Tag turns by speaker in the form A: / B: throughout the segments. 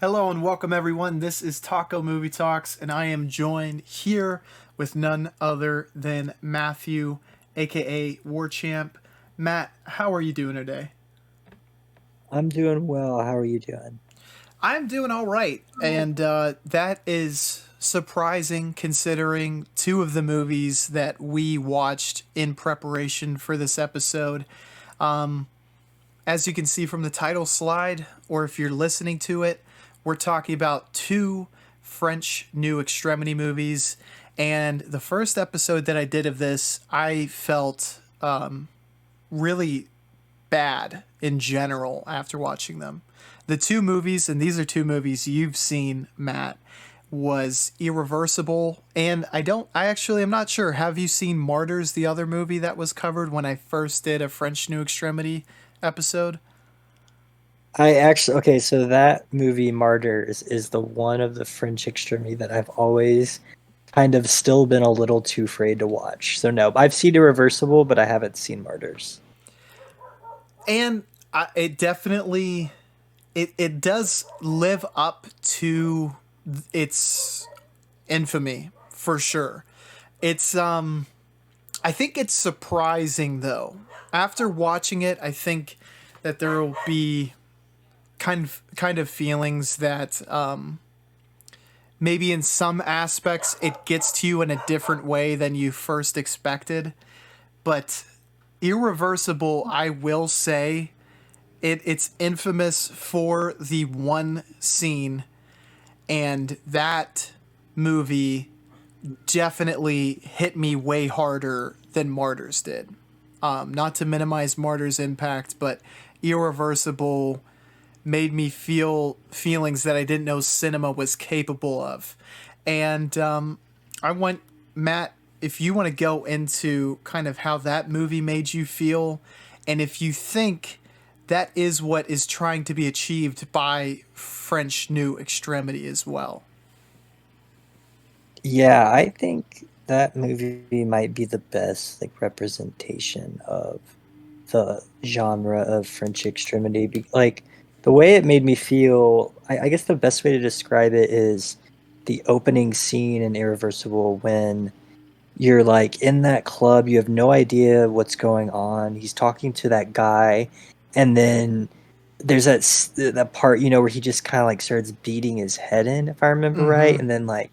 A: Hello and welcome everyone. This is Taco Movie Talks, and I am joined here with none other than Matthew, aka Warchamp. Matt, how are you doing today?
B: I'm doing well. How are you doing?
A: I'm doing all right, and that is surprising considering two of the movies that we watched in preparation for this episode. As you can see from the title slide, or if you're listening to it, we're talking about two French New Extremity movies. And the first episode that I did of this, I felt really bad in general after watching them. The two movies, and these are two movies you've seen, Matt, was Irreversible. And I actually am not sure. Have you seen Martyrs, the other movie that was covered when I first did a French New Extremity episode?
B: Okay, so that movie Martyrs is the one of the French Extremity that I've always kind of still been a little too afraid to watch. So no, I've seen Irreversible, but I haven't seen Martyrs.
A: And it definitely it does live up to its infamy for sure. It's I think it's surprising though. After watching it, I think that there will be kind of feelings that maybe in some aspects it gets to you in a different way than you first expected. But Irreversible, I will say, it's infamous for the one scene, and that movie definitely hit me way harder than Martyrs did. Not to minimize Martyrs' impact, but Irreversible made me feel feelings that I didn't know cinema was capable of. And I want Matt, if you want to go into kind of how that movie made you feel, and if you think that is what is trying to be achieved by French New Extremity as well.
B: Yeah, I think that movie might be the best like representation of the genre of French Extremity. Like the way it made me feel, I guess the best way to describe it is the opening scene in Irreversible when you're like in that club, you have no idea what's going on. He's talking to that guy, and then there's that part, where he just kind of like starts beating his head in, if I remember right,
A: Mm-hmm.
B: and then like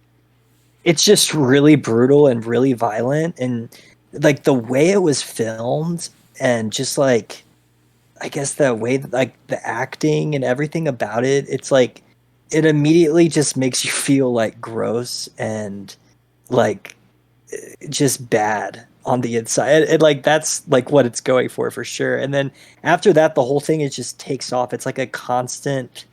B: it's just really brutal and really violent, and like the way it was filmed, and just like I guess the way that, like the acting and everything about it, it's like it immediately just makes you feel like gross and like just bad on the inside. Like that's like what it's going for sure. And then after that, the whole thing is just takes off. It's like a constant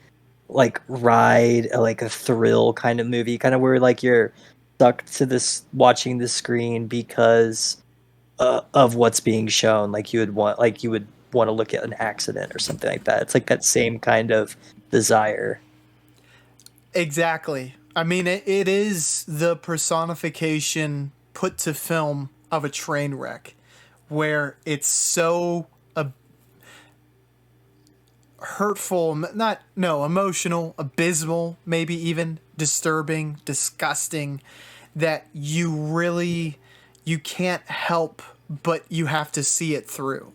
B: like ride, like a thrill kind of movie, kind of where like you're stuck to this watching the screen because of what's being shown. Like you would want to look at an accident or something like that. It's like that same kind of desire.
A: Exactly. I mean, it is the personification put to film of a train wreck where it's so hurtful, not, no, emotional, abysmal, maybe even disturbing, disgusting, that you can't help but you have to see it through.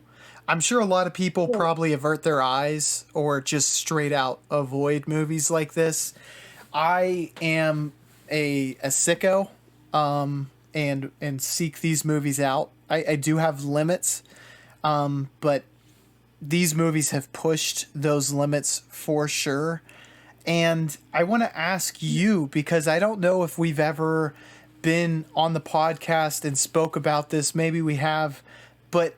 A: I'm sure a lot of people probably avert their eyes or just straight out avoid movies like this. I am a sicko, and seek these movies out. I do have limits, but these movies have pushed those limits for sure. And I want to ask you, because I don't know if we've ever been on the podcast and spoke about this. Maybe we have, but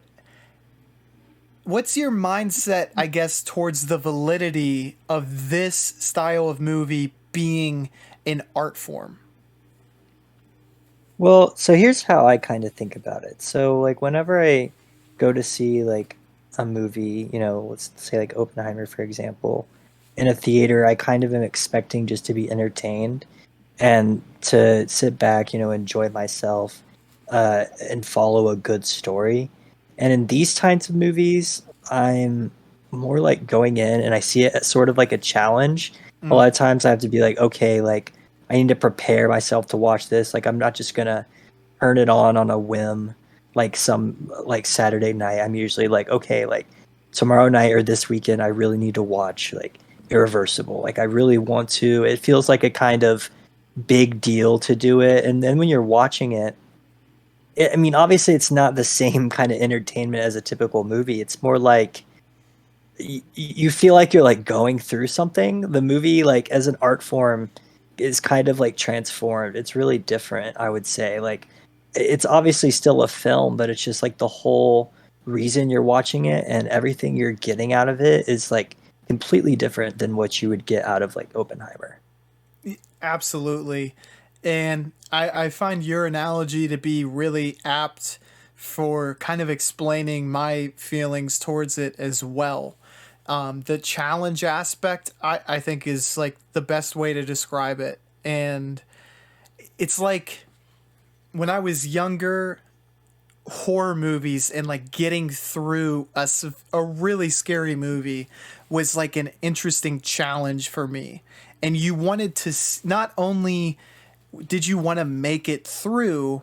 A: what's your mindset, I guess, towards the validity of this style of movie being an art form?
B: Well, so here's how I kind of think about it. So like whenever I go to see like a movie, let's say like Oppenheimer, for example, in a theater, I kind of am expecting just to be entertained and to sit back, enjoy myself, and follow a good story. And in these kinds of movies, I'm more like going in and I see it as sort of like a challenge. A lot of times I have to be like, okay, like I need to prepare myself to watch this. Like I'm not just gonna turn it on a whim, like some like Saturday night. I'm usually like, okay, like tomorrow night or this weekend, I really need to watch like Irreversible. Like I really want to. It feels like a kind of big deal to do it, and then when you're watching it, I mean, obviously, it's not the same kind of entertainment as a typical movie. It's more like you feel like you're like going through something. The movie, like as an art form, is kind of like transformed. It's really different, I would say. Like it's obviously still a film, but it's just like the whole reason you're watching it and everything you're getting out of it is like completely different than what you would get out of like Oppenheimer.
A: Absolutely. And I find your analogy to be really apt for kind of explaining my feelings towards it as well. The challenge aspect, I think, is like the best way to describe it. And it's like when I was younger, horror movies and like getting through a really scary movie was like an interesting challenge for me. And you wanted to not only did you want to make it through,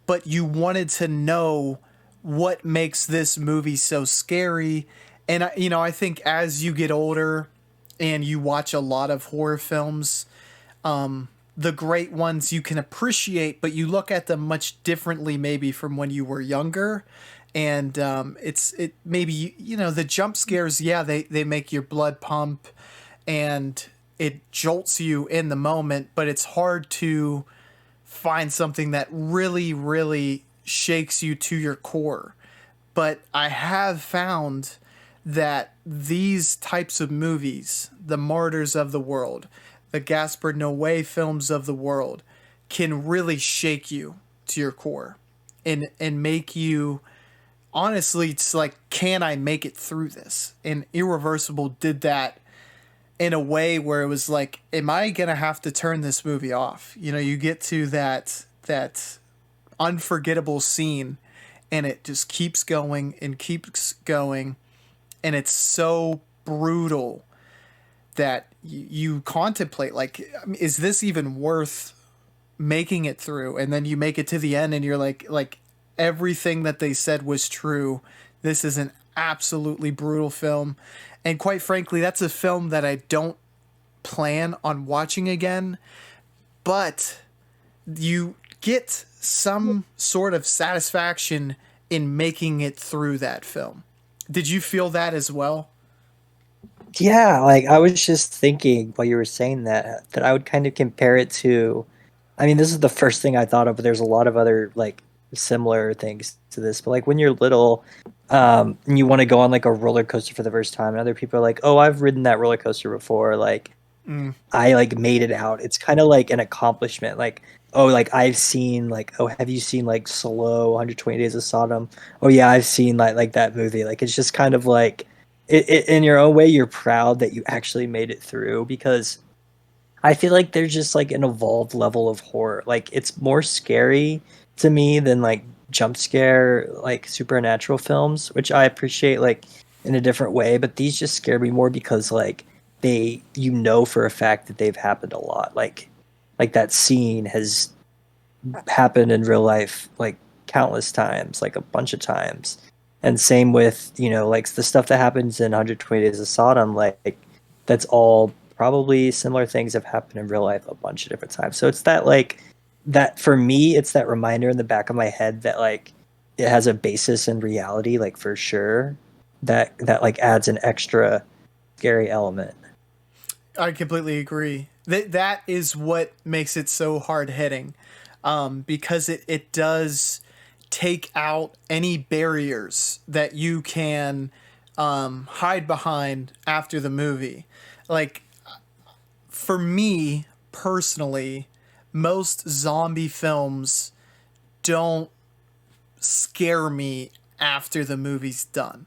A: but you wanted to know what makes this movie so scary. And I think as you get older and you watch a lot of horror films, the great ones you can appreciate, but you look at them much differently maybe from when you were younger. And it maybe the jump scares, yeah, they make your blood pump and it jolts you in the moment, but it's hard to find something that really, really shakes you to your core. But I have found that these types of movies, the Martyrs of the world, the Gaspar Noé films of the world, can really shake you to your core and make you honestly, it's like, can I make it through this? And Irreversible did that in a way where it was like, am I gonna have to turn this movie off? You get to that unforgettable scene and it just keeps going and keeps going, and it's so brutal that you contemplate, like, is this even worth making it through? And then you make it to the end and you're like everything that they said was true. This is an absolutely brutal film. And quite frankly, that's a film that I don't plan on watching again, but you get some sort of satisfaction in making it through that film. Did you feel that as well?
B: Yeah, like I was just thinking while you were saying that I would kind of compare it to, I mean, this is the first thing I thought of, but there's a lot of other like similar things to this. But like when you're little, and you want to go on like a roller coaster for the first time, and other people are like, "Oh, I've ridden that roller coaster before." Like
A: Mm.
B: I like made it out. It's kind of like an accomplishment. Like, oh, like I've seen like, oh, have you seen like Slow 120 Days of Sodom? Oh yeah, I've seen like that movie. Like it's just kind of like in your own way, you're proud that you actually made it through because I feel like there's just like an evolved level of horror. Like it's more scary to me than like jump scare like supernatural films, which I appreciate like in a different way, but these just scare me more because like they for a fact that they've happened a lot. Like that scene has happened in real life like countless times, like a bunch of times. And same with, like the stuff that happens in 120 Days of Sodom, like that's all probably similar things have happened in real life a bunch of different times. So it's that like that for me, it's that reminder in the back of my head that like it has a basis in reality, like for sure. That like adds an extra scary element.
A: I completely agree. That is what makes it so hard hitting, because it does take out any barriers that you can hide behind after the movie. Like for me personally, most zombie films don't scare me after the movie's done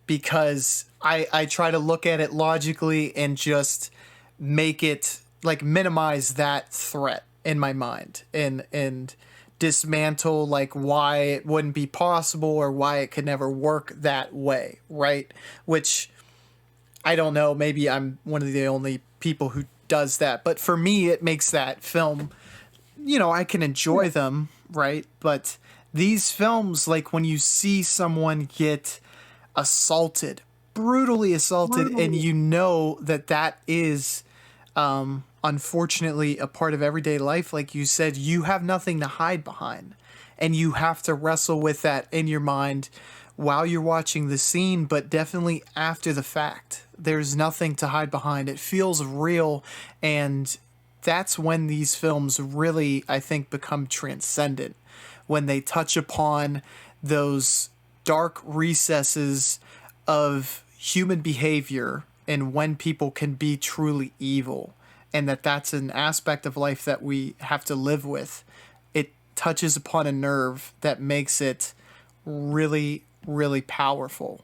A: because I try to look at it logically and just make it like minimize that threat in my mind and dismantle like why it wouldn't be possible or why it could never work that way, right? Which I don't know, maybe I'm one of the only people who does that. But for me, it makes that film, I can enjoy them, right? But these films, like when you see someone get assaulted, brutally assaulted, and you know that that is unfortunately a part of everyday life, like you said, you have nothing to hide behind. And you have to wrestle with that in your mind while you're watching the scene, but definitely after the fact. There's nothing to hide behind. It feels real, and that's when these films really, I think, become transcendent. When they touch upon those dark recesses of human behavior and when people can be truly evil, and that's an aspect of life that we have to live with. It touches upon a nerve that makes it really, really powerful.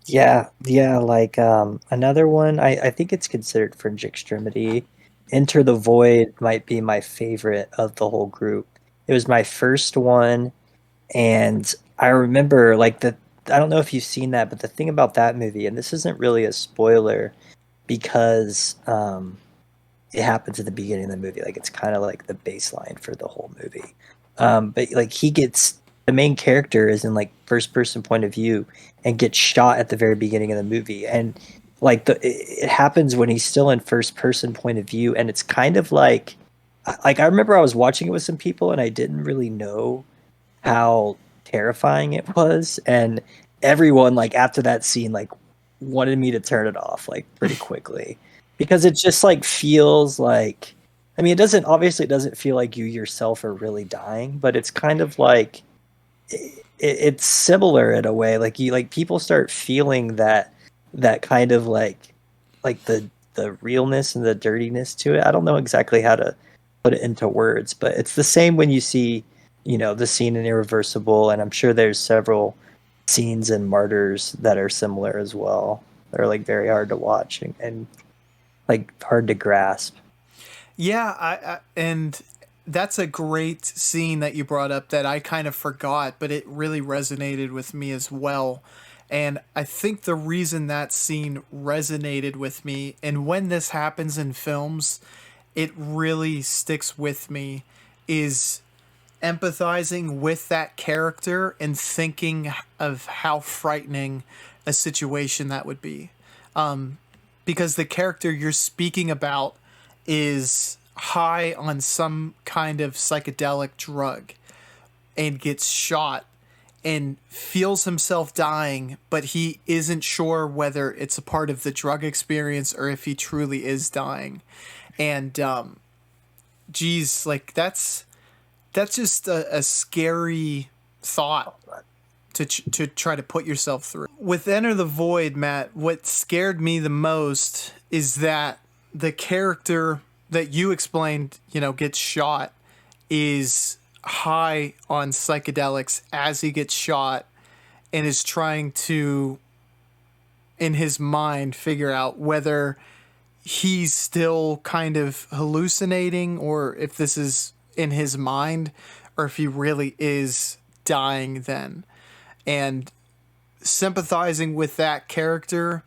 B: Yeah, yeah, like another one, I think it's considered Fringe Extremity. Enter the Void might be my favorite of the whole group. It was my first one, and I remember like I don't know if you've seen that, but the thing about that movie, and this isn't really a spoiler because it happens at the beginning of the movie, like it's kind of like the baseline for the whole movie. But like the main character is in like first person point of view and gets shot at the very beginning of the movie, and like it happens when he's still in first person point of view, and it's kind of like I remember I was watching it with some people and I didn't really know how terrifying it was, and everyone like after that scene like wanted me to turn it off like pretty quickly because it just like feels like, I mean, it doesn't feel like you yourself are really dying, but it's kind of like it's similar in a way. Like you, like people start feeling that kind of like the realness and the dirtiness to it. I don't know exactly how to put it into words, but it's the same when you see, the scene in Irreversible, and I'm sure there's several scenes in Martyrs that are similar as well. They're like very hard to watch and like hard to grasp.
A: Yeah, and that's a great scene that you brought up that I kind of forgot, but it really resonated with me as well. And I think the reason that scene resonated with me, and when this happens in films, it really sticks with me, is empathizing with that character and thinking of how frightening a situation that would be. Because the character you're speaking about is high on some kind of psychedelic drug and gets shot and feels himself dying, but he isn't sure whether it's a part of the drug experience or if he truly is dying. And geez, like that's just a scary thought to try to put yourself through. With Enter the Void, Matt, what scared me the most is that the character that you explained, gets shot, is high on psychedelics as he gets shot and is trying to, in his mind, figure out whether he's still kind of hallucinating or if this is in his mind or if he really is dying then. And sympathizing with that character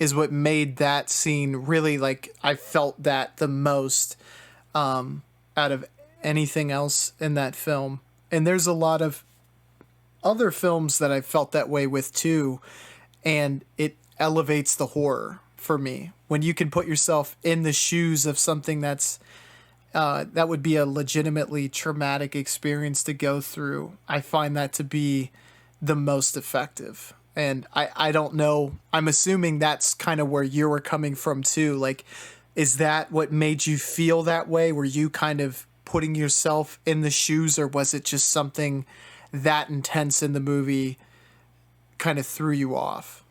A: is what made that scene really, like, I felt that the most out of anything else in that film. And there's a lot of other films that I felt that way with too, and it elevates the horror for me when you can put yourself in the shoes of something that would be a legitimately traumatic experience to go through. I find that to be the most effective. And I don't know. I'm assuming that's kind of where you were coming from too. Like, is that what made you feel that way? Were you kind of putting yourself in the shoes, or was it just something that intense in the movie kind of threw you off?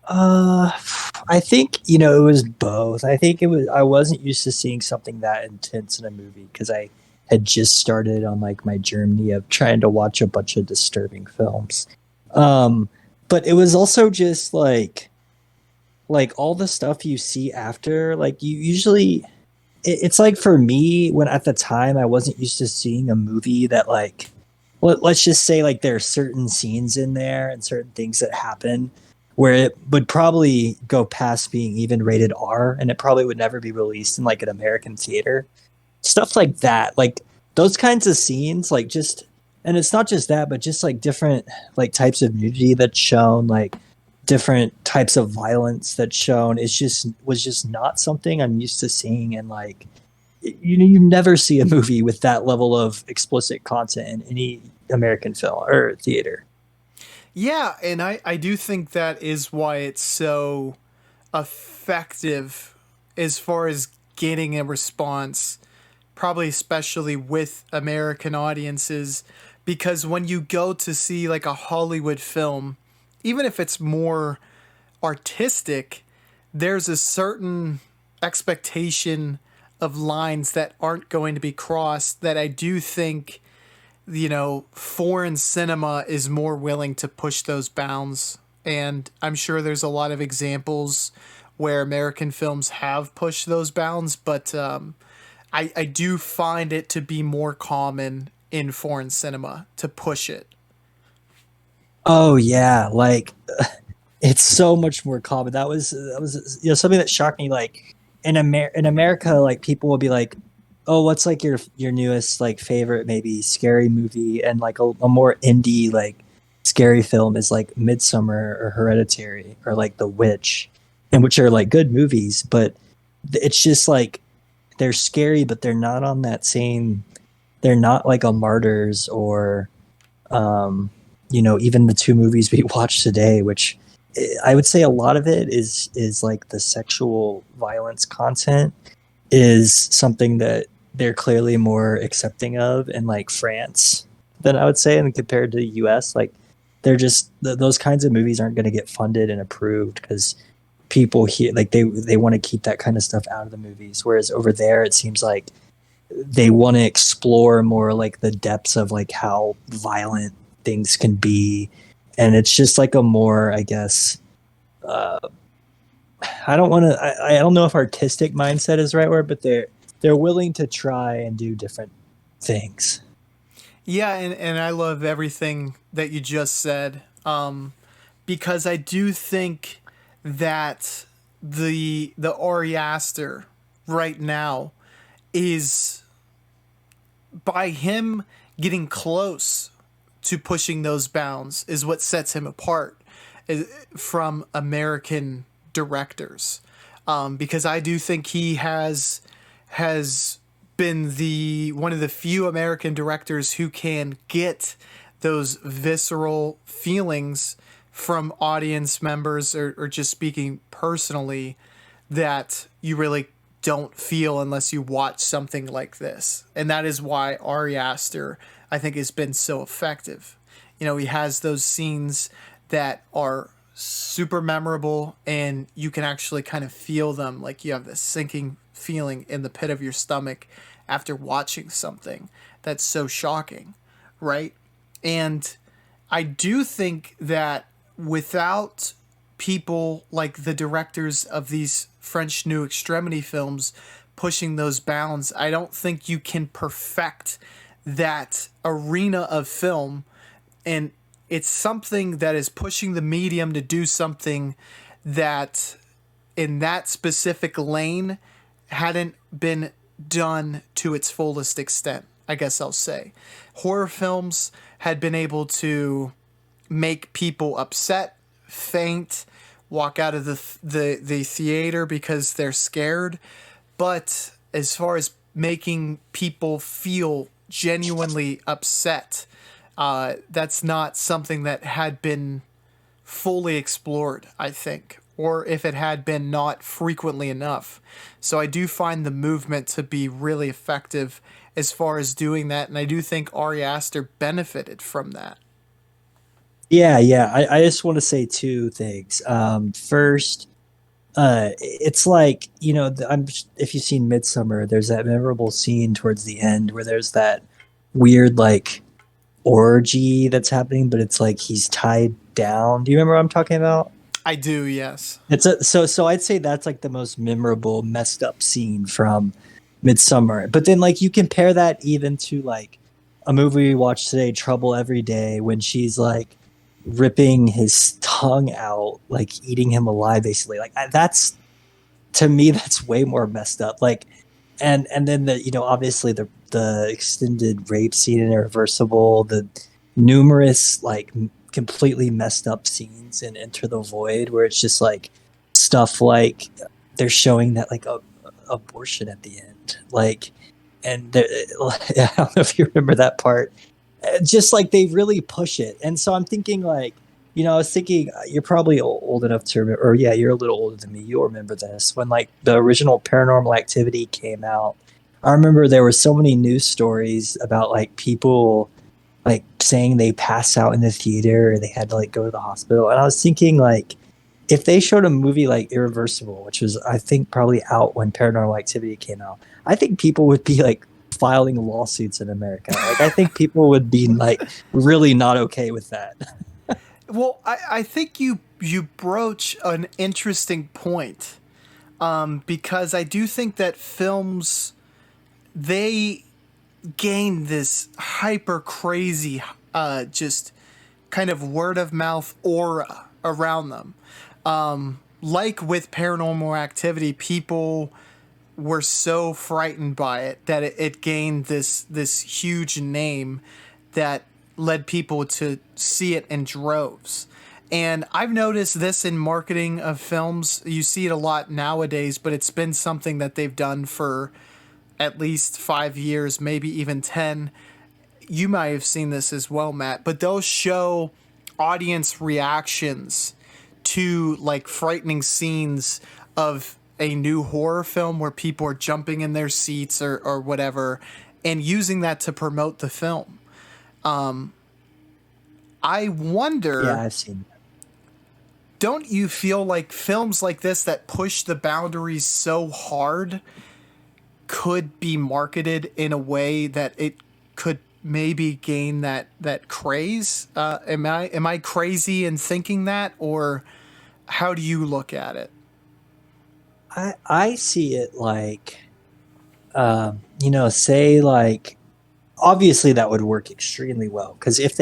B: Uh, I think, it was both. I think I wasn't used to seeing something that intense in a movie because I had just started on like my journey of trying to watch a bunch of disturbing films. Um, but it was also just like all the stuff you see after, like you usually, it's like for me when at the time I wasn't used to seeing a movie that let's just say like there are certain scenes in there and certain things that happen where it would probably go past being even rated R, and it probably would never be released in like an American theater. Stuff like that, like those kinds of scenes, like just, and it's not just that, but just like different like types of nudity that's shown, like different types of violence that's shown, is just was just not something I'm used to seeing. And like, you never see a movie with that level of explicit content in any American film or theater.
A: Yeah, and I do think that is why it's so effective as far as getting a response, probably especially with American audiences, because when you go to see like a Hollywood film, even if it's more artistic, there's a certain expectation of lines that aren't going to be crossed that I do think, foreign cinema is more willing to push those bounds. And I'm sure there's a lot of examples where American films have pushed those bounds, but I do find it to be more common in foreign cinema to push it.
B: Oh yeah, like it's so much more common. That was something that shocked me. Like in America, like people will be like, "Oh, what's like your newest like favorite maybe scary movie?" And like a more indie like scary film is like Midsummer or Hereditary or like The Witch, and which are like good movies, but it's just like they're scary, but they're not on that same. They're not like a Martyrs or um, even the two movies we watched today, which I would say a lot of it is like the sexual violence content is something that they're clearly more accepting of in like France than I would say, and compared to the US. Like they're just those kinds of movies aren't going to get funded and approved because people here like they want to keep that kind of stuff out of the movies, whereas over there it seems like they want to explore more like the depths of like how violent things can be. And it's just like a more, I guess, uh, I don't want to, I don't know if artistic mindset is the right word, but they're willing to try and do different things.
A: Yeah, and I love everything that you just said, because I do think that the Ari Aster right now is, by him getting close to pushing those bounds, is what sets him apart from American directors. Because I do think he has been the one of the few American directors who can get those visceral feelings from audience members, or just speaking personally, that you really don't feel unless you watch something like this. And that is why Ari Aster, I think, has been so effective. He has those scenes that are super memorable and you can actually kind of feel them. Like you have this sinking feeling in the pit of your stomach after watching something that's so shocking, right? And I do think that without people like the directors of these French New Extremity films pushing those bounds, I don't think you can perfect that arena of film. And it's something that is pushing the medium to do something that in that specific lane hadn't been done to its fullest extent, I guess I'll say. Horror films had been able to make people upset, faint, walk out of the theater because they're scared. But as far as making people feel genuinely upset, that's not something that had been fully explored, I think, or if it had been, not frequently enough. So I do find the movement to be really effective as far as doing that, and I do think Ari Aster benefited from that.
B: Yeah, yeah. I just want to say two things. First, it's like if you've seen Midsummer, there's that memorable scene towards the end where there's that weird like orgy that's happening, but it's like he's tied down. Do you remember what I'm talking about?
A: I do, yes.
B: So I'd say that's like the most memorable messed up scene from Midsummer. But then like you compare that even to like a movie we watched today, Trouble Every Day, when she's like ripping his tongue out, like eating him alive, basically. Like that's to me, that's way more messed up. Like, and then the obviously the extended rape scene in Irreversible, the numerous like completely messed up scenes in Enter the Void, where it's just like stuff like they're showing that like abortion at the end, like, and I don't know if you remember that part. Just like they really push it, and so I'm thinking like, I was thinking you're probably old enough to remember, or yeah, you're a little older than me. You'll remember this when like the original Paranormal Activity came out. I remember there were so many news stories about like people like saying they passed out in the theater or they had to like go to the hospital. And I was thinking like, if they showed a movie like Irreversible, which was I think probably out when Paranormal Activity came out, I think people would be like filing lawsuits in America. Like I think people would be like really not okay with that.
A: Well, I think you broach an interesting point, because I do think that films, they gain this hyper crazy, just kind of word of mouth aura around them. Like with Paranormal Activity, people were so frightened by it that it gained this huge name that led people to see it in droves. And I've noticed this in marketing of films. You see it a lot nowadays, but it's been something that they've done for at least 5 years, maybe even 10. You might have seen this as well, Matt, but they'll show audience reactions to like frightening scenes of a new horror film where people are jumping in their seats or whatever, and using that to promote the film. I
B: Yeah,
A: wonder,
B: I've seen that.
A: don't you feel like films like this that push the boundaries so hard could be marketed in a way that it could maybe gain that craze? Am I crazy in thinking that, or how do you look at it?
B: I see it like, say like obviously that would work extremely well because if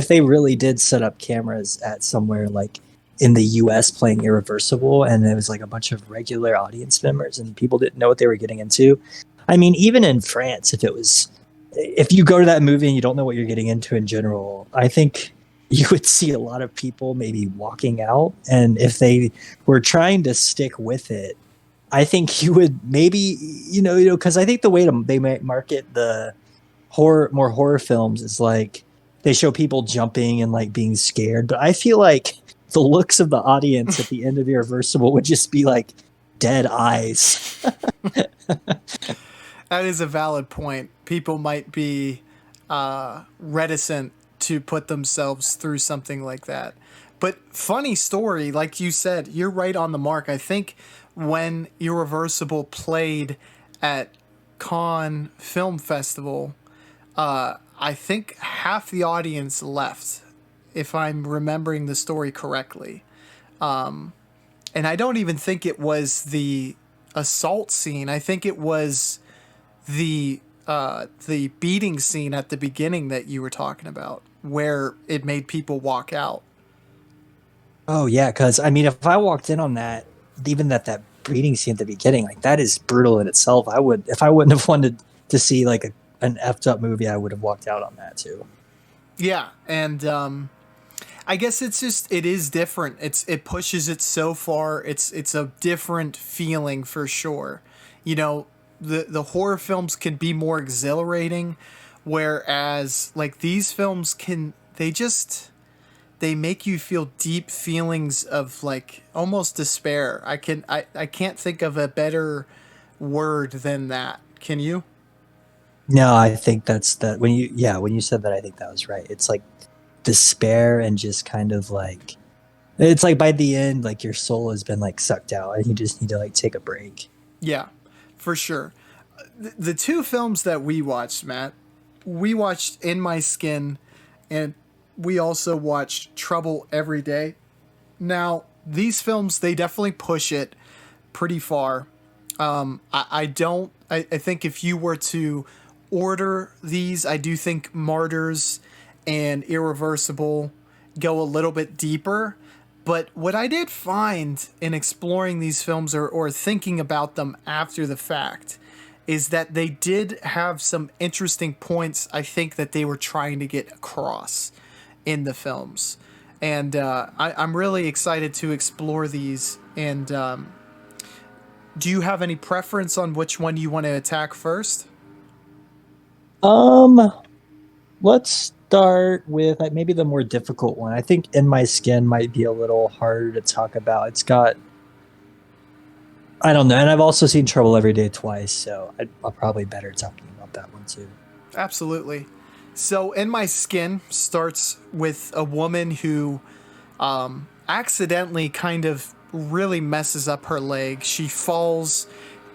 B: they really did set up cameras at somewhere like in the US playing Irreversible and there was like a bunch of regular audience members and people didn't know what they were getting into. I mean, even in France, if you go to that movie and you don't know what you're getting into in general, I think you would see a lot of people maybe walking out. And if they were trying to stick with it, I think you would maybe, because I think the way they might market the more horror films is like they show people jumping and like being scared. But I feel like the looks of the audience at the end of Irreversible would just be like dead eyes.
A: That is a valid point. People might be reticent to put themselves through something like that. But funny story, like you said, you're right on the mark. I think when Irreversible played at Cannes Film Festival, I think half the audience left, if I'm remembering the story correctly. And I don't even think it was the assault scene. I think it was the beating scene at the beginning that you were talking about, where it made people walk out.
B: Oh yeah, because I mean, if I walked in on that, even that breeding scene at the beginning, like that is brutal in itself. I would, if I wouldn't have wanted to see like an effed up movie, I would have walked out on that too.
A: Yeah, and I guess it is different. It pushes it so far. It's a different feeling for sure. You know, the horror films can be more exhilarating, whereas like these films they make you feel deep feelings of like almost despair. I can't think of a better word than that. Can you?
B: No, I think that's that when you said that, I think that was right. It's like despair and just kind of like it's like by the end, like your soul has been like sucked out and you just need to like take a break.
A: Yeah, for sure. The two films that we watched, Matt, we watched In My Skin, and we also watched Trouble Every Day. Now, these films, they definitely push it pretty far. I don't, I think if you were to order these, I do think Martyrs and Irreversible go a little bit deeper. But what I did find in exploring these films, or thinking about them after the fact, is that they did have some interesting points I think that they were trying to get across in the films. And I'm really excited to explore these. And do you have any preference on which one you want to attack first?
B: Um, let's start with maybe the more difficult one. I think In My Skin might be a little harder to talk about. It's got, I don't know, and I've also seen Trouble Every Day twice, so I'll probably better talking about that one too.
A: Absolutely. So, In My Skin starts with a woman who accidentally kind of really messes up her leg. She falls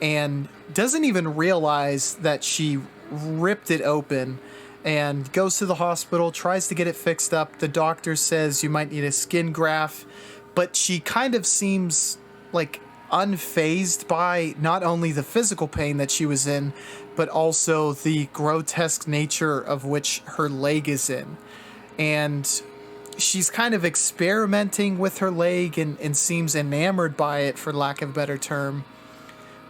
A: and doesn't even realize that she ripped it open and goes to the hospital, tries to get it fixed up. The doctor says you might need a skin graft, but she kind of seems like unfazed by not only the physical pain that she was in, but also the grotesque nature of which her leg is in. And she's kind of experimenting with her leg and seems enamored by it, for lack of a better term,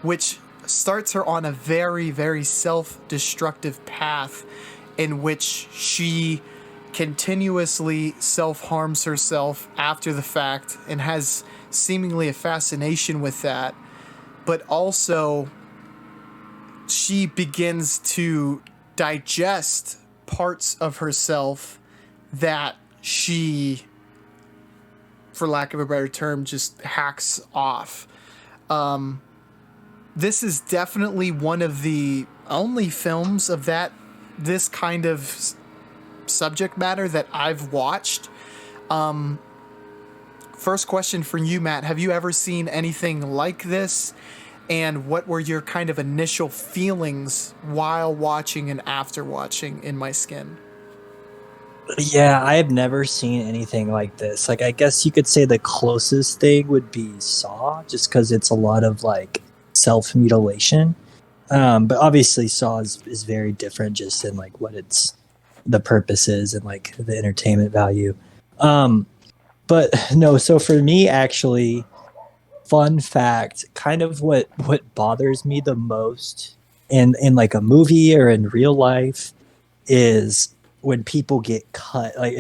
A: which starts her on a very, very self destructive path in which she continuously self harms herself after the fact and has seemingly a fascination with that. But also, she begins to digest parts of herself that she, for lack of a better term, just hacks off. This is definitely one of the only films of this kind of subject matter that I've watched. First question for you, Matt. Have you ever seen anything like this? And what were your kind of initial feelings while watching and after watching In My Skin?
B: Yeah, I have never seen anything like this. Like, I guess you could say the closest thing would be Saw, just because it's a lot of like self mutilation. But obviously, Saw is very different, just in like what its the purpose is and like the entertainment value. Um, but no, so for me, actually, fun fact, kind of what bothers me the most in like a movie or in real life is when people get cut. Like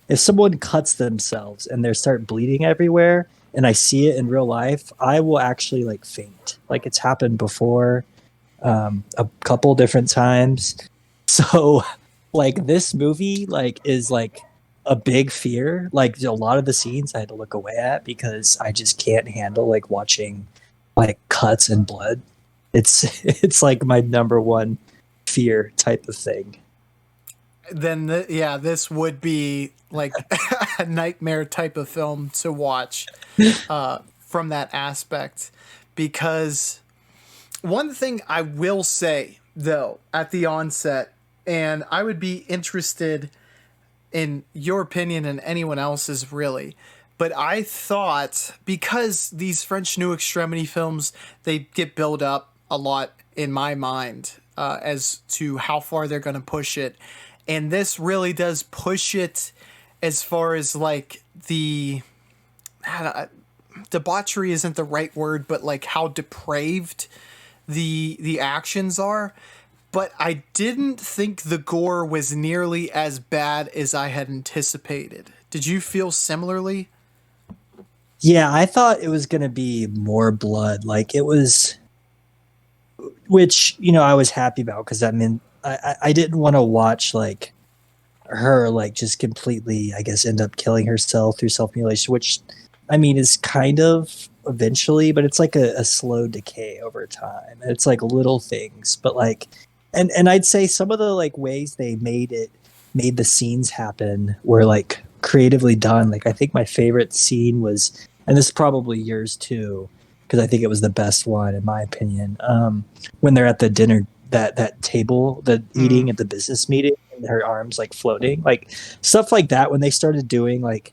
B: if someone cuts themselves and they start bleeding everywhere and I see it in real life, I will actually like faint. Like it's happened before, a couple different times. So like this movie like is like a big fear. Like a lot of the scenes I had to look away at because I just can't handle like watching like cuts and blood. It's like my number one fear type of thing.
A: Then, yeah, this would be like a nightmare type of film to watch from that aspect. Because one thing I will say, though, at the onset, and I would be interested in your opinion and anyone else's really. But I thought because these French New Extremity films, they get built up a lot in my mind as to how far they're going to push it. And this really does push it as far as like debauchery isn't the right word, but like how depraved the actions are. But I didn't think the gore was nearly as bad as I had anticipated. Did you feel similarly?
B: Yeah, I thought it was going to be more blood. Like it was, which, I was happy about because I mean, I didn't want to watch like her like just completely, I guess, end up killing herself through self mutilation, which I mean is kind of eventually, but it's like a slow decay over time. And it's like little things, but like, and I'd say some of the like ways they made the scenes happen were like creatively done. Like I think my favorite scene was, and this is probably yours too, because I think it was the best one in my opinion. When they're at the dinner, that table, the eating at the business meeting, and her arms like floating, like stuff like that. When they started doing like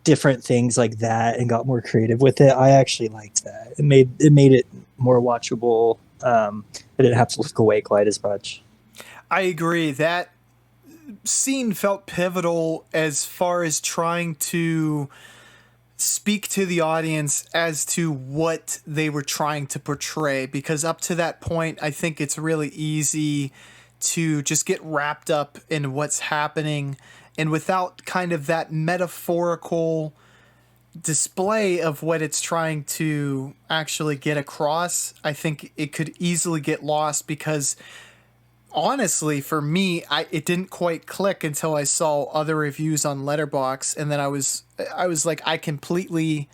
B: different things like that and got more creative with it, I actually liked that. It made it more watchable. I didn't have to look away quite as much.
A: I agree that scene felt pivotal as far as trying to speak to the audience as to what they were trying to portray, because up to that point I think it's really easy to just get wrapped up in what's happening, and without kind of that metaphorical display of what it's trying to actually get across, I think it could easily get lost. Because honestly, for me, it didn't quite click until I saw other reviews on Letterboxd, and then I was like, I completely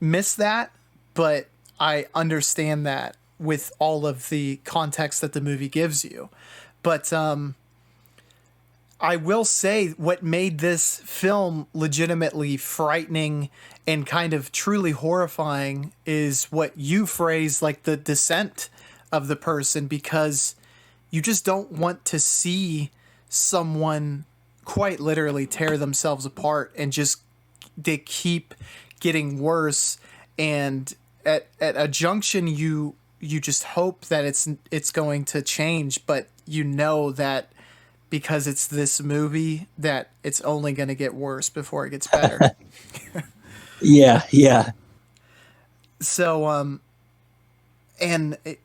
A: missed that, but I understand that with all of the context that the movie gives you. But I will say what made this film legitimately frightening and kind of truly horrifying is what you phrase like the descent of the person, because you just don't want to see someone quite literally tear themselves apart, and just they keep getting worse. And at a junction, you just hope that it's going to change, but you know that because it's this movie that it's only going to get worse before it gets better.
B: Yeah, yeah.
A: So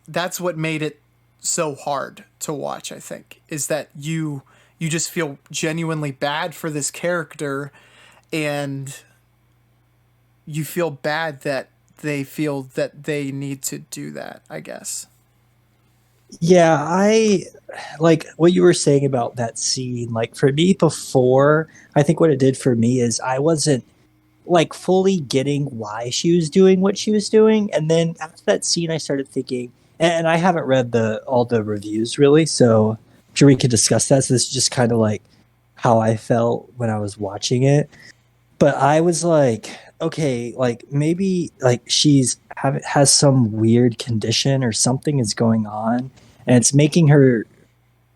A: that's what made it so hard to watch, I think, is that you just feel genuinely bad for this character, and you feel bad that they feel that they need to do that, I guess.
B: Yeah, I like what you were saying about that scene. Like for me before, I think what it did for me is I wasn't like fully getting why she was doing what she was doing. And then after that scene I started thinking, and I haven't read the all the reviews really, so I'm sure we could discuss that. So this is just kind of like how I felt when I was watching it. But I was like, okay, like maybe like has some weird condition or something is going on, and it's making her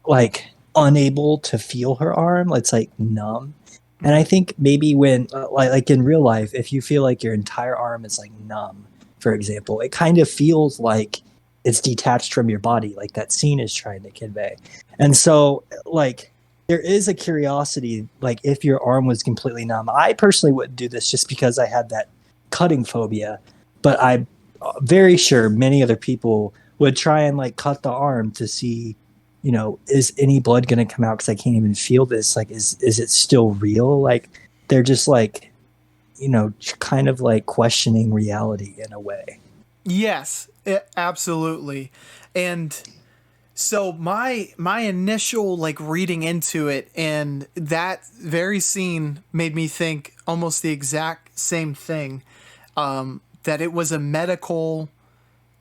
B: like unable to feel her arm. It's like numb. And I think maybe when like in real life, if you feel like your entire arm is like numb, for example, it kind of feels like it's detached from your body, like that scene is trying to convey. And so like there is a curiosity, like if your arm was completely numb. I personally wouldn't do this just because I had that cutting phobia, but I'm very sure many other people would try and like cut the arm to see, you know, is any blood going to come out because I can't even feel this? Like, is it still real? Like, they're just like, you know, kind of like questioning reality in a way.
A: Yes, absolutely. And so my initial like reading into it, and that very scene made me think almost the exact same thing, that it was a medical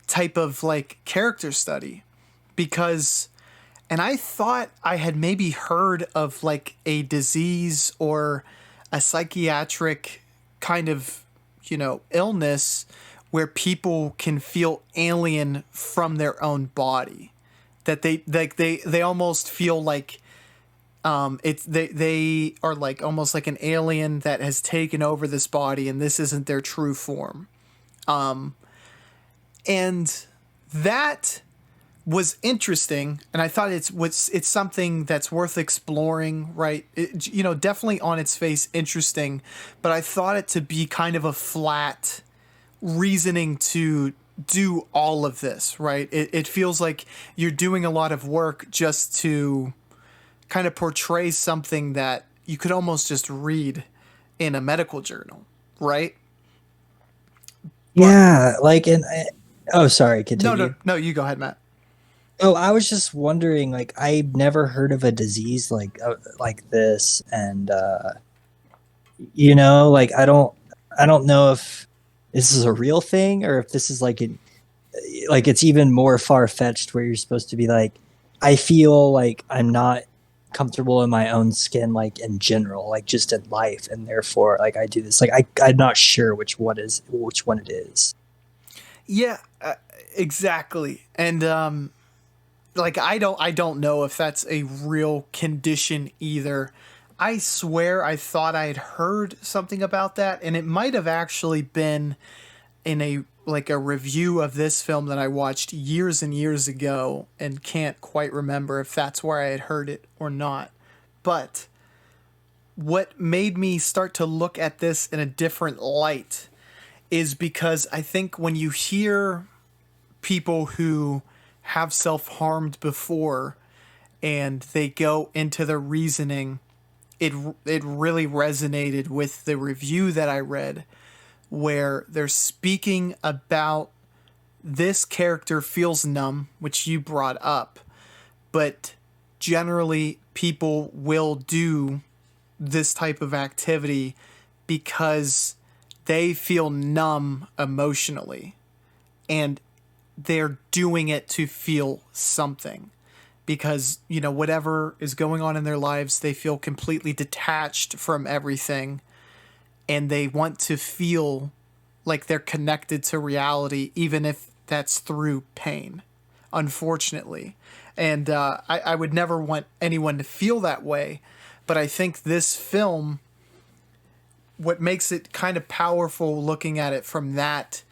A: type of like character study. Because and I thought I had maybe heard of like a disease or a psychiatric kind of, illness where people can feel alien from their own body. That they almost feel like it's they are like almost like an alien that has taken over this body, and this isn't their true form. And that was interesting, and I thought it's something that's worth exploring, right? Definitely on its face interesting, but I thought it to be kind of a flat reasoning to do all of this, right? It feels like you're doing a lot of work just to kind of portray something that you could almost just read in a medical journal, right? But
B: Yeah, like, oh, sorry,
A: no, no,
B: continue.
A: no, you go ahead, Matt.
B: Oh, I was just wondering, like, I've never heard of a disease like this, and you know, like, I don't know if this is a real thing or if this is like it's even more far fetched where you're supposed to be like, I feel like I'm not comfortable in my own skin, like in general, like just in life, and therefore, like I do this. Like I'm not sure which one it is.
A: Yeah, exactly. And like I don't know if that's a real condition either. I swear I thought I had heard something about that, and it might have actually been in a review of this film that I watched years and years ago, and can't quite remember if that's where I had heard it or not. But what made me start to look at this in a different light is because I think when you hear people who have self-harmed before and they go into the reasoning, it really resonated with the review that I read, where they're speaking about this character feels numb, which you brought up, but generally people will do this type of activity because they feel numb emotionally, and they're doing it to feel something, because whatever is going on in their lives, they feel completely detached from everything, and they want to feel like they're connected to reality, even if that's through pain, unfortunately. And I would never want anyone to feel that way, but I think this film, what makes it kind of powerful looking at it from that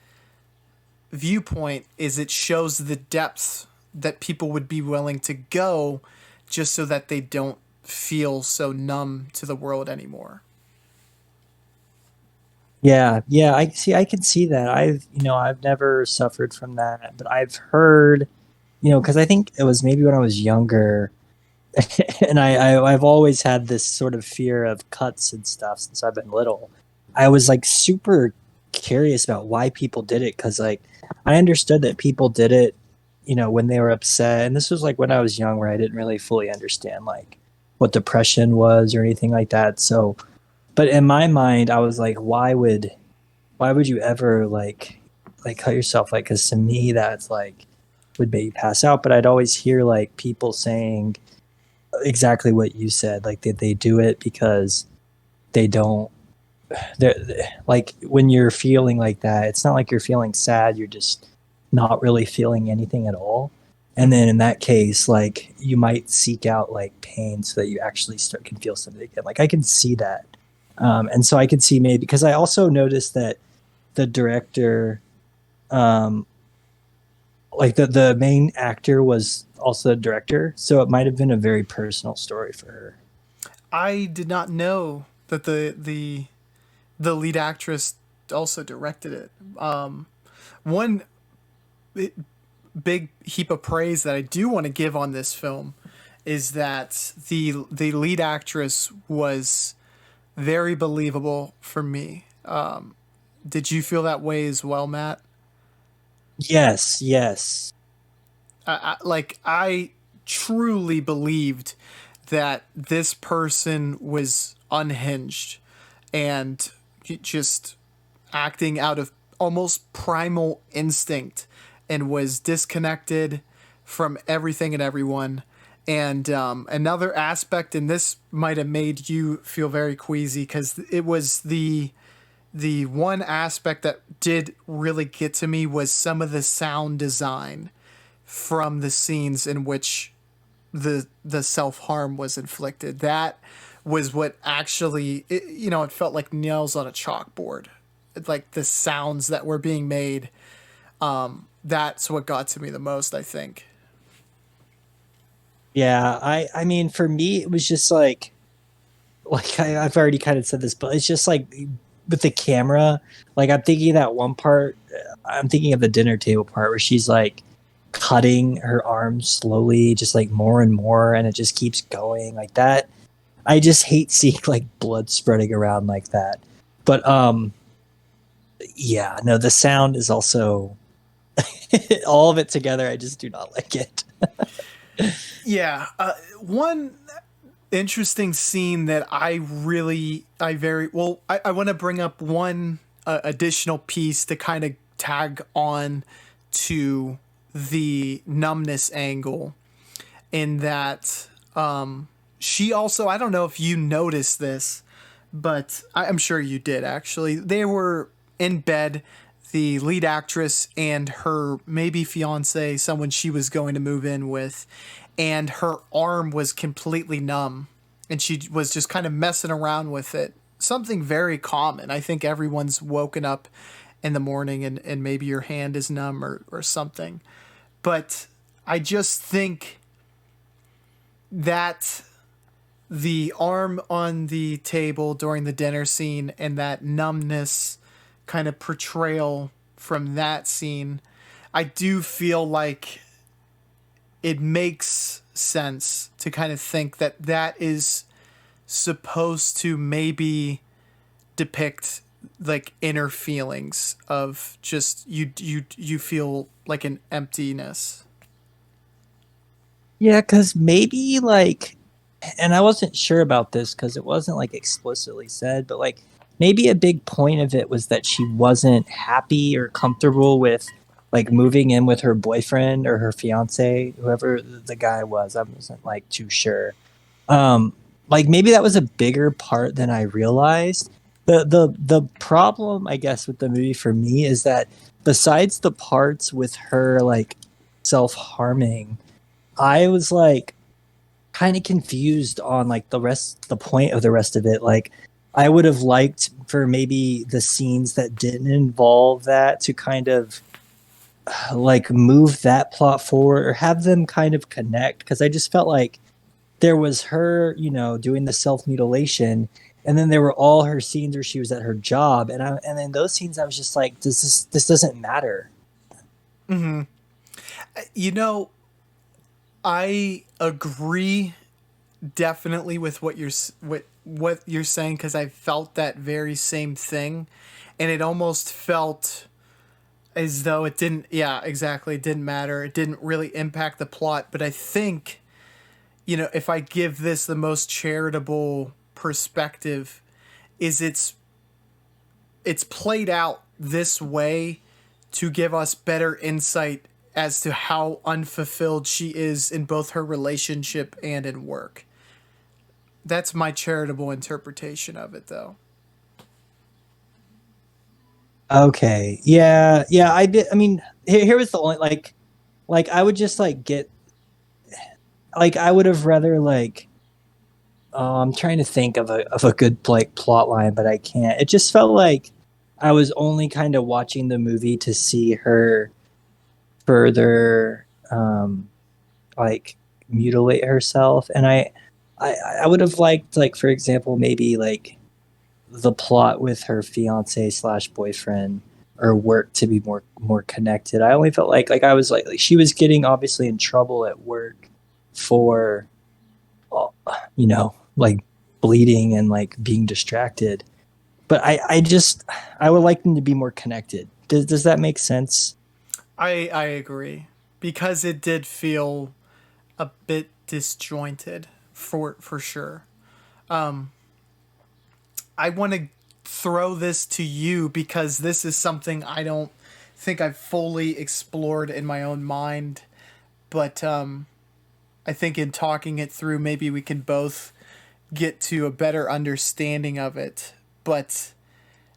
A: viewpoint, is it shows the depths that people would be willing to go just so that they don't feel so numb to the world anymore.
B: Yeah, yeah, I can see that. I've never suffered from that, but I've heard, because I think it was maybe when I was younger, and I've always had this sort of fear of cuts and stuff since I've been little. I was like super curious about why people did it, because like I understood that people did it, when they were upset, and this was like when I was young, where I didn't really fully understand like what depression was or anything like that. So, but in my mind, I was like, why would you ever like cut yourself? Like, because to me, that's like would make you pass out. But I'd always hear like people saying exactly what you said, like that they do it because they don't. They're like when you're feeling like that, it's not like you're feeling sad. You're just not really feeling anything at all. And then in that case, like you might seek out like pain so that you actually can feel something again. Like I can see that. And so I could see maybe because I also noticed that the director, um, like the main actor was also the director, so it might have been a very personal story for her.
A: I did not know that the lead actress also directed it. One big heap of praise that I do want to give on this film is that the lead actress was very believable for me. Did you feel that way as well, Matt?
B: Yes, yes.
A: I truly believed that this person was unhinged and just acting out of almost primal instinct, and was disconnected from everything and everyone. And another aspect, and this might have made you feel very queasy, because it was the one aspect that did really get to me, was some of the sound design from the scenes in which the self-harm was inflicted. That was what actually it felt like nails on a chalkboard. Like the sounds that were being made, that's what got to me the most, I think.
B: Yeah, I mean, for me, it was just I've already kind of said this, but it's just like with the camera, like I'm thinking of that one part. I'm thinking of the dinner table part where she's like cutting her arms slowly, just like more and more, and it just keeps going like that. I just hate seeing like blood spreading around like that. But yeah, no, the sound is also all of it together. I just do not like it.
A: Yeah, one interesting scene that I very well, I want to bring up one additional piece to kind of tag on to the numbness angle, in that she also, I don't know if you noticed this, but I'm sure you did actually. They were in bed, the lead actress and her maybe fiance, someone she was going to move in with, and her arm was completely numb, and she was just kind of messing around with it. Something very common. I think everyone's woken up in the morning, and maybe your hand is numb, or something. But I just think that the arm on the table during the dinner scene and that numbness kind of portrayal from that scene, I do feel like it makes sense to kind of think that that is supposed to maybe depict like inner feelings of just you feel like an emptiness.
B: Yeah, because maybe like, and I wasn't sure about this because it wasn't like explicitly said, but like maybe a big point of it was that she wasn't happy or comfortable with like moving in with her boyfriend or her fiance, whoever the guy was. I wasn't like too sure. Um, like maybe that was a bigger part than I realized. The problem, I guess, with the movie for me is that besides the parts with her like self harming, I was like kind of confused on like the point of the rest of it. Like I would have liked for maybe the scenes that didn't involve that to kind of like move that plot forward or have them kind of connect, because I just felt like there was her, doing the self mutilation, and then there were all her scenes where she was at her job, and in those scenes I was just like, this doesn't matter.
A: You know, I agree definitely with what you're saying because I felt that very same thing, and it almost felt as though it didn't. Yeah, exactly. It didn't matter. It didn't really impact the plot. But I think, if I give this the most charitable perspective, is it's played out this way to give us better insight as to how unfulfilled she is in both her relationship and in work. That's my charitable interpretation of it, though.
B: Okay, yeah, I did. I mean, here was the only like I would just like get like I would have rather like I'm trying to think of a good like plot line, but I can't. It just felt like I was only kind of watching the movie to see her further like mutilate herself, and I would have liked, like, for example, maybe like the plot with her fiance slash boyfriend or work to be more connected. I only felt like I was like she was getting obviously in trouble at work for like bleeding and like being distracted. But I just I would like them to be more connected. Does that make sense?
A: I agree because it did feel a bit disjointed for sure. I want to throw this to you because this is something I don't think I've fully explored in my own mind, but I think in talking it through, maybe we can both get to a better understanding of it. But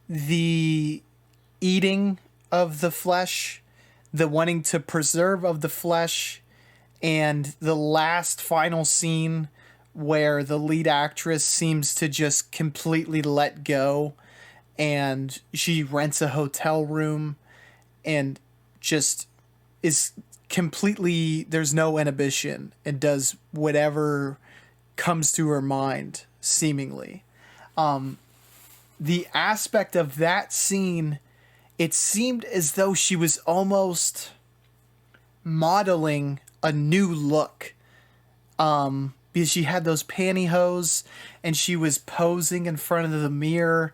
A: the eating of the flesh, the wanting to preserve of the flesh, and the last final scene where the lead actress seems to just completely let go and she rents a hotel room and just is completely, there's no inhibition and does whatever comes to her mind seemingly. The aspect of that scene, it seemed as though she was almost modeling a new look, because she had those pantyhose and she was posing in front of the mirror,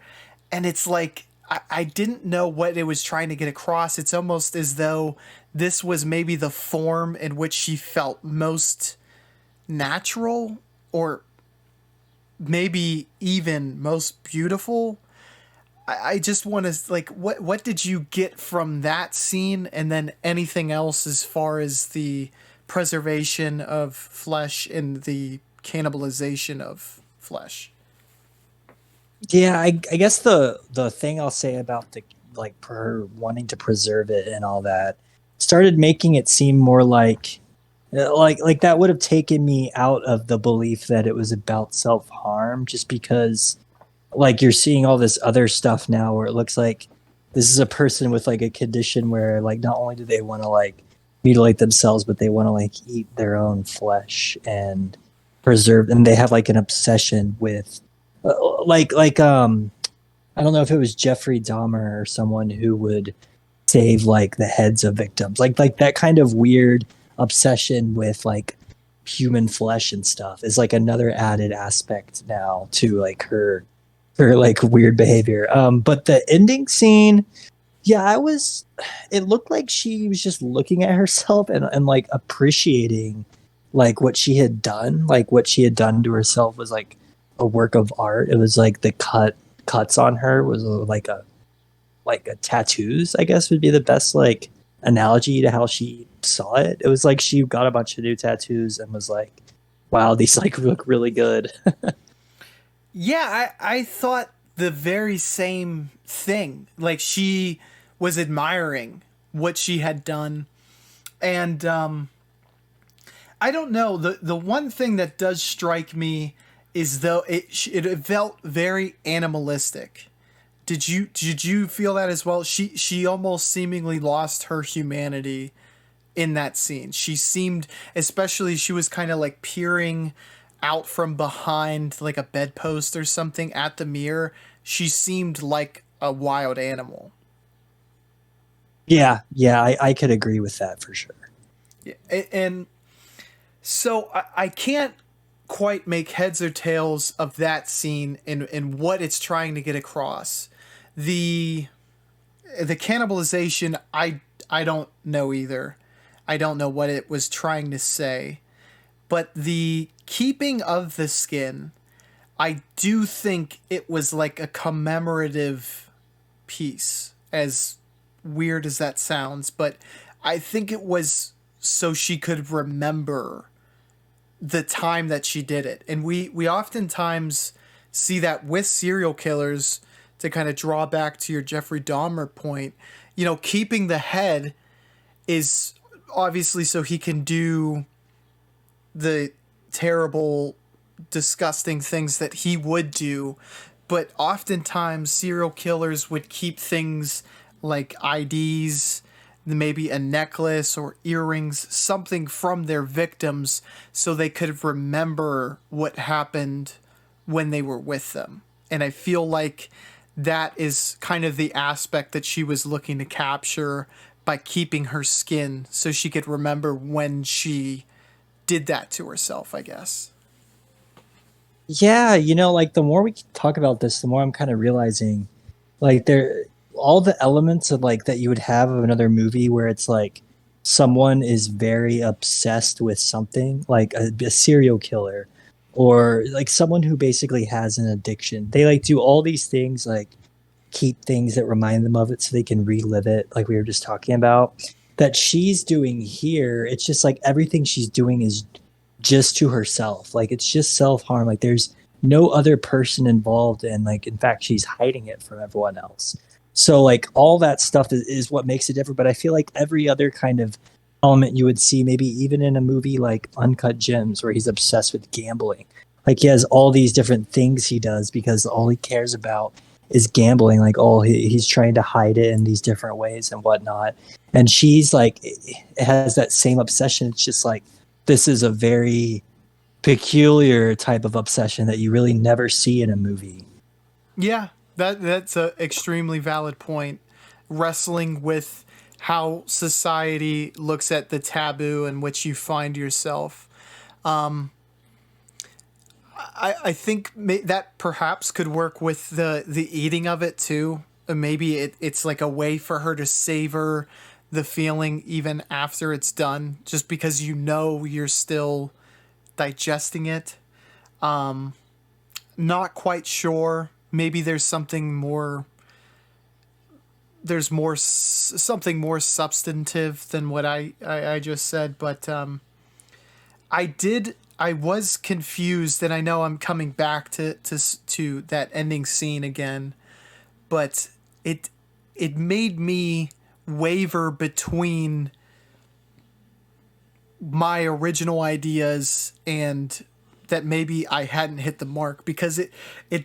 A: and it's like I didn't know what it was trying to get across. It's almost as though this was maybe the form in which she felt most natural, or maybe even most beautiful. I just want to, like, what did you get from that scene, and then anything else as far as the preservation of flesh and the cannibalization of flesh?
B: Yeah, I guess the thing I'll say about the like her wanting to preserve it and all that started making it seem more like that would have taken me out of the belief that it was about self-harm, just because like you're seeing all this other stuff now where it looks like this is a person with like a condition where like not only do they want to like mutilate themselves, but they want to like eat their own flesh and preserved, and they have like an obsession with like I don't know if it was Jeffrey Dahmer or someone who would save like the heads of victims, like that kind of weird obsession with like human flesh and stuff is like another added aspect now to like her like weird behavior. But the ending scene, yeah, it looked like she was just looking at herself and like appreciating like what she had done. Like what she had done to herself was like a work of art. It was like the cuts on her was like a tattoos, I guess would be the best like analogy to how she saw it. It was like she got a bunch of new tattoos and was like, wow, these like look really good.
A: Yeah, I thought the very same thing. Like she was admiring what she had done, and I don't know. The one thing that does strike me is though it felt very animalistic. Did you feel that as well? She almost seemingly lost her humanity in that scene. She seemed, especially she was kind of like peering out from behind like a bedpost or something at the mirror. She seemed like a wild animal.
B: Yeah, I could agree with that for sure.
A: Yeah, and so I can't quite make heads or tails of that scene and what it's trying to get across. The the cannibalization, I don't know either. I don't know what it was trying to say. But the keeping of the skin, I do think it was like a commemorative piece, as weird as that sounds, but I think it was so she could remember the time that she did it. And we oftentimes see that with serial killers, to kind of draw back to your Jeffrey Dahmer point, keeping the head is obviously so he can do the terrible, disgusting things that he would do. But oftentimes, serial killers would keep things like IDs, maybe a necklace or earrings, something from their victims so they could remember what happened when they were with them. And I feel like that is kind of the aspect that she was looking to capture by keeping her skin so she could remember when she did that to herself, I guess.
B: Yeah, like the more we talk about this, the more I'm kind of realizing like there all the elements of like that you would have of another movie where it's like someone is very obsessed with something, like a serial killer or like someone who basically has an addiction. They like do all these things like keep things that remind them of it so they can relive it, like we were just talking about. That she's doing here, it's just like everything she's doing is just to herself. Like it's just self harm. Like there's no other person involved, and like in fact, she's hiding it from everyone else. So like all that stuff is what makes it different. But I feel like every other kind of element you would see, maybe even in a movie like Uncut Gems, where he's obsessed with gambling. Like he has all these different things he does because all he cares about is gambling. Like he's trying to hide it in these different ways and whatnot. And she's like, it has that same obsession. It's just like this is a very peculiar type of obsession that you really never see in a movie.
A: Yeah, that's a extremely valid point. Wrestling with how society looks at the taboo in which you find yourself. Um, I think that perhaps could work with the eating of it too. Maybe it's like a way for her to savor the feeling even after it's done, just because you're still digesting it. Not quite sure. Maybe there's something more. There's more something more substantive than what I just said, but I was confused, and I know I'm coming back to that ending scene again, but it made me waver between my original ideas and that maybe I hadn't hit the mark, because it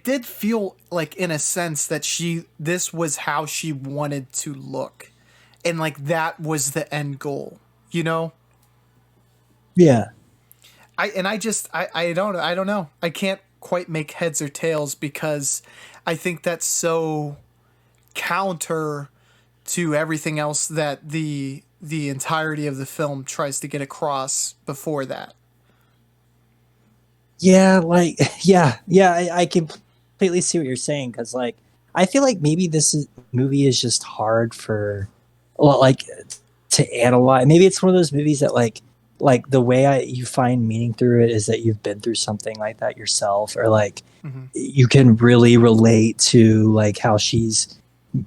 A: did feel like, in a sense, that this was how she wanted to look, and like that was the end goal, you know.
B: Yeah.
A: I don't know. I can't quite make heads or tails because I think that's so counter to everything else that the entirety of the film tries to get across before that.
B: Yeah, like I completely see what you're saying because like I feel like maybe movie is just hard for well, like to analyze. Maybe it's one of those movies that like the way you find meaning through it is that you've been through something like that yourself, or like
A: Mm-hmm.
B: you can really relate to like how she's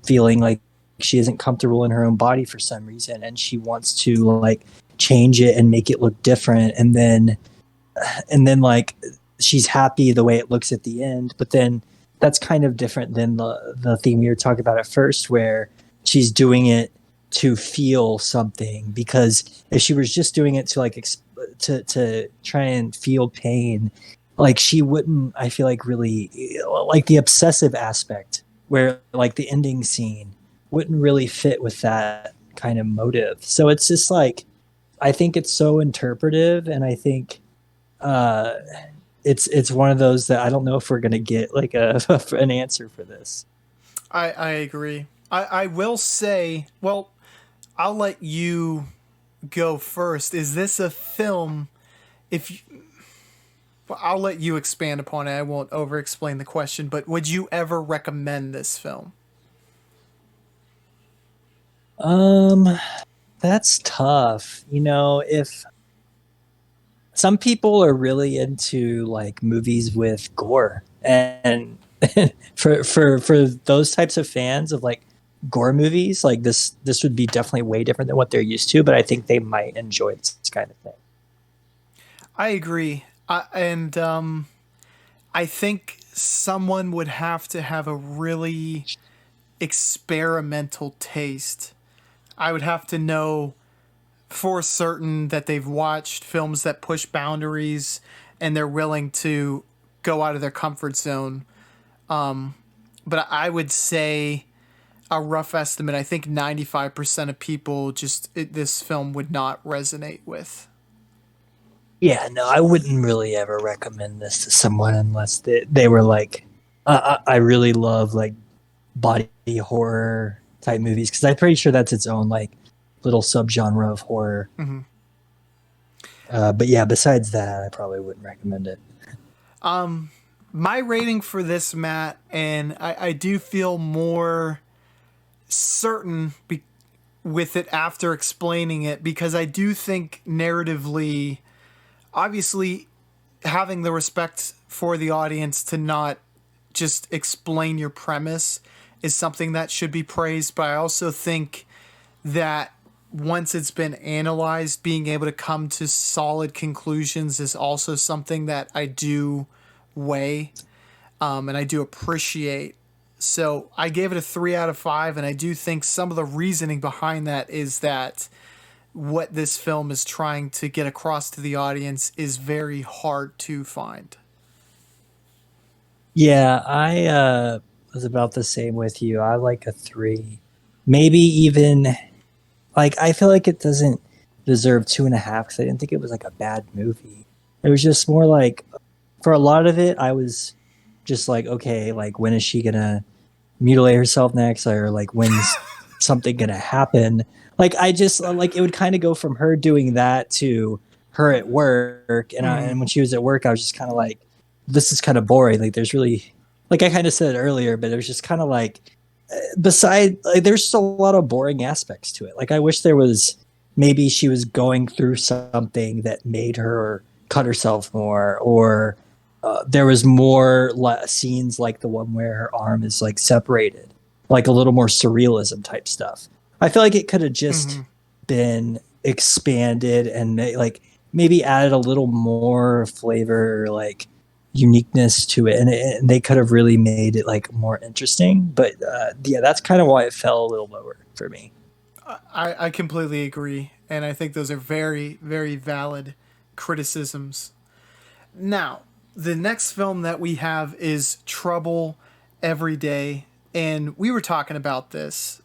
B: feeling like she isn't comfortable in her own body for some reason, and she wants to like change it and make it look different, and then like she's happy the way it looks at the end, but then that's kind of different than the theme you were talking about at first, where she's doing it to feel something. Because if she was just doing it to like to try and feel pain, like she wouldn't, I feel like, really like the obsessive aspect where like the ending scene wouldn't really fit with that kind of motive. So it's just like I think it's so interpretive, and I think uh, it's one of those that I don't know if we're gonna get like an answer for this.
A: I agree. I will say, well, I'll let you go first. Is this a film? If you, well, I'll let you expand upon it. I won't over explain the question, but would you ever recommend this film?
B: Um, that's tough. You know, if some people are really into like movies with gore, and for those types of fans of like gore movies, like this would be definitely way different than what they're used to. But I think they might enjoy this kind of thing.
A: I agree. And I think someone would have to have a really experimental taste. I would have to know for certain that they've watched films that push boundaries and they're willing to go out of their comfort zone. But I would say a rough estimate, I think 95% of people this film would not resonate with.
B: Yeah, no, I wouldn't really ever recommend this to someone unless they were like, I really love like body horror type movies, because I'm pretty sure that's its own like little subgenre of horror.
A: Mm-hmm.
B: But yeah, besides that, I probably wouldn't recommend it.
A: My rating for this, Matt, and I do feel more certain with it after explaining it because I do think narratively, obviously, having the respect for the audience to not just explain your premise is something that should be praised. But I also think that once it's been analyzed, being able to come to solid conclusions is also something that I do weigh and I do appreciate. So I gave it a 3 out of 5, and I do think some of the reasoning behind that is that what this film is trying to get across to the audience is very hard to find.
B: Yeah, I was about the same with you. I like a 3, maybe even like I feel like it doesn't deserve 2.5 because I didn't think it was like a bad movie. It was just more like for a lot of it, I was just like, okay, like when is she gonna mutilate herself next, or like when's something gonna happen? Like I just like it would kind of go from her doing that to her at work,
A: Mm-hmm.
B: and when she was at work, I was just kind of like, this is kind of boring. Like there's really, like I kind of said earlier, but it was just kind of like beside like there's just a lot of boring aspects to it. Like I wish there was, maybe she was going through something that made her cut herself more, or there was more scenes like the one where her arm is like separated, like a little more surrealism type stuff. I feel like it could have just
A: Mm-hmm.
B: been expanded and like maybe added a little more flavor, or like uniqueness to it, and they could have really made it like more interesting. But yeah, that's kind of why it fell a little lower for me.
A: I completely agree, and I think those are very, very valid criticisms. Now, the next film that we have is Trouble Every Day, and we were talking about this.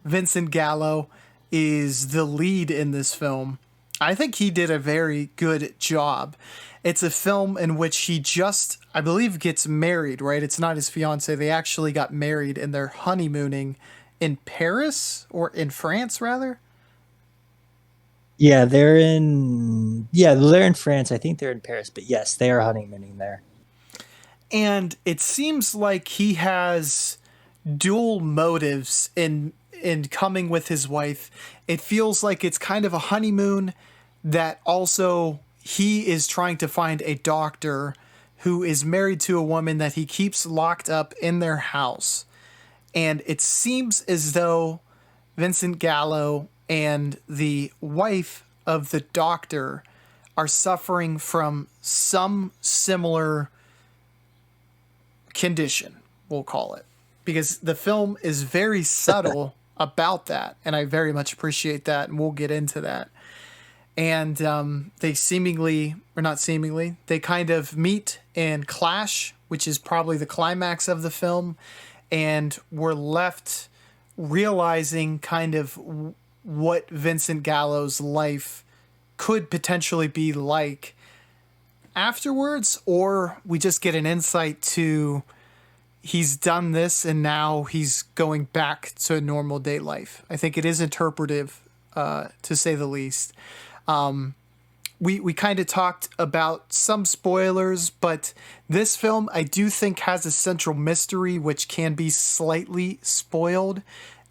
A: Vincent Gallo is the lead in this film, I think he did a very good job. It's a film in which he just, I believe, gets married, right? It's not his fiance. They actually got married and they're honeymooning in Paris or in France, rather.
B: they're in France. I think they're in Paris, but yes, they are honeymooning there.
A: And it seems like he has dual motives in coming with his wife. It feels like it's kind of a honeymoon that also he is trying to find a doctor who is married to a woman that he keeps locked up in their house. And it seems as though Vincent Gallo and the wife of the doctor are suffering from some similar condition, we'll call it, because the film is very subtle about that, and I very much appreciate that, and we'll get into that. And they seemingly, or not seemingly, they kind of meet and clash, which is probably the climax of the film, and we're left realizing kind of what Vincent Gallo's life could potentially be like afterwards, or we just get an insight to he's done this and now he's going back to a normal day life. I think it is interpretive, to say the least. We kind of talked about some spoilers, but this film I do think has a central mystery which can be slightly spoiled,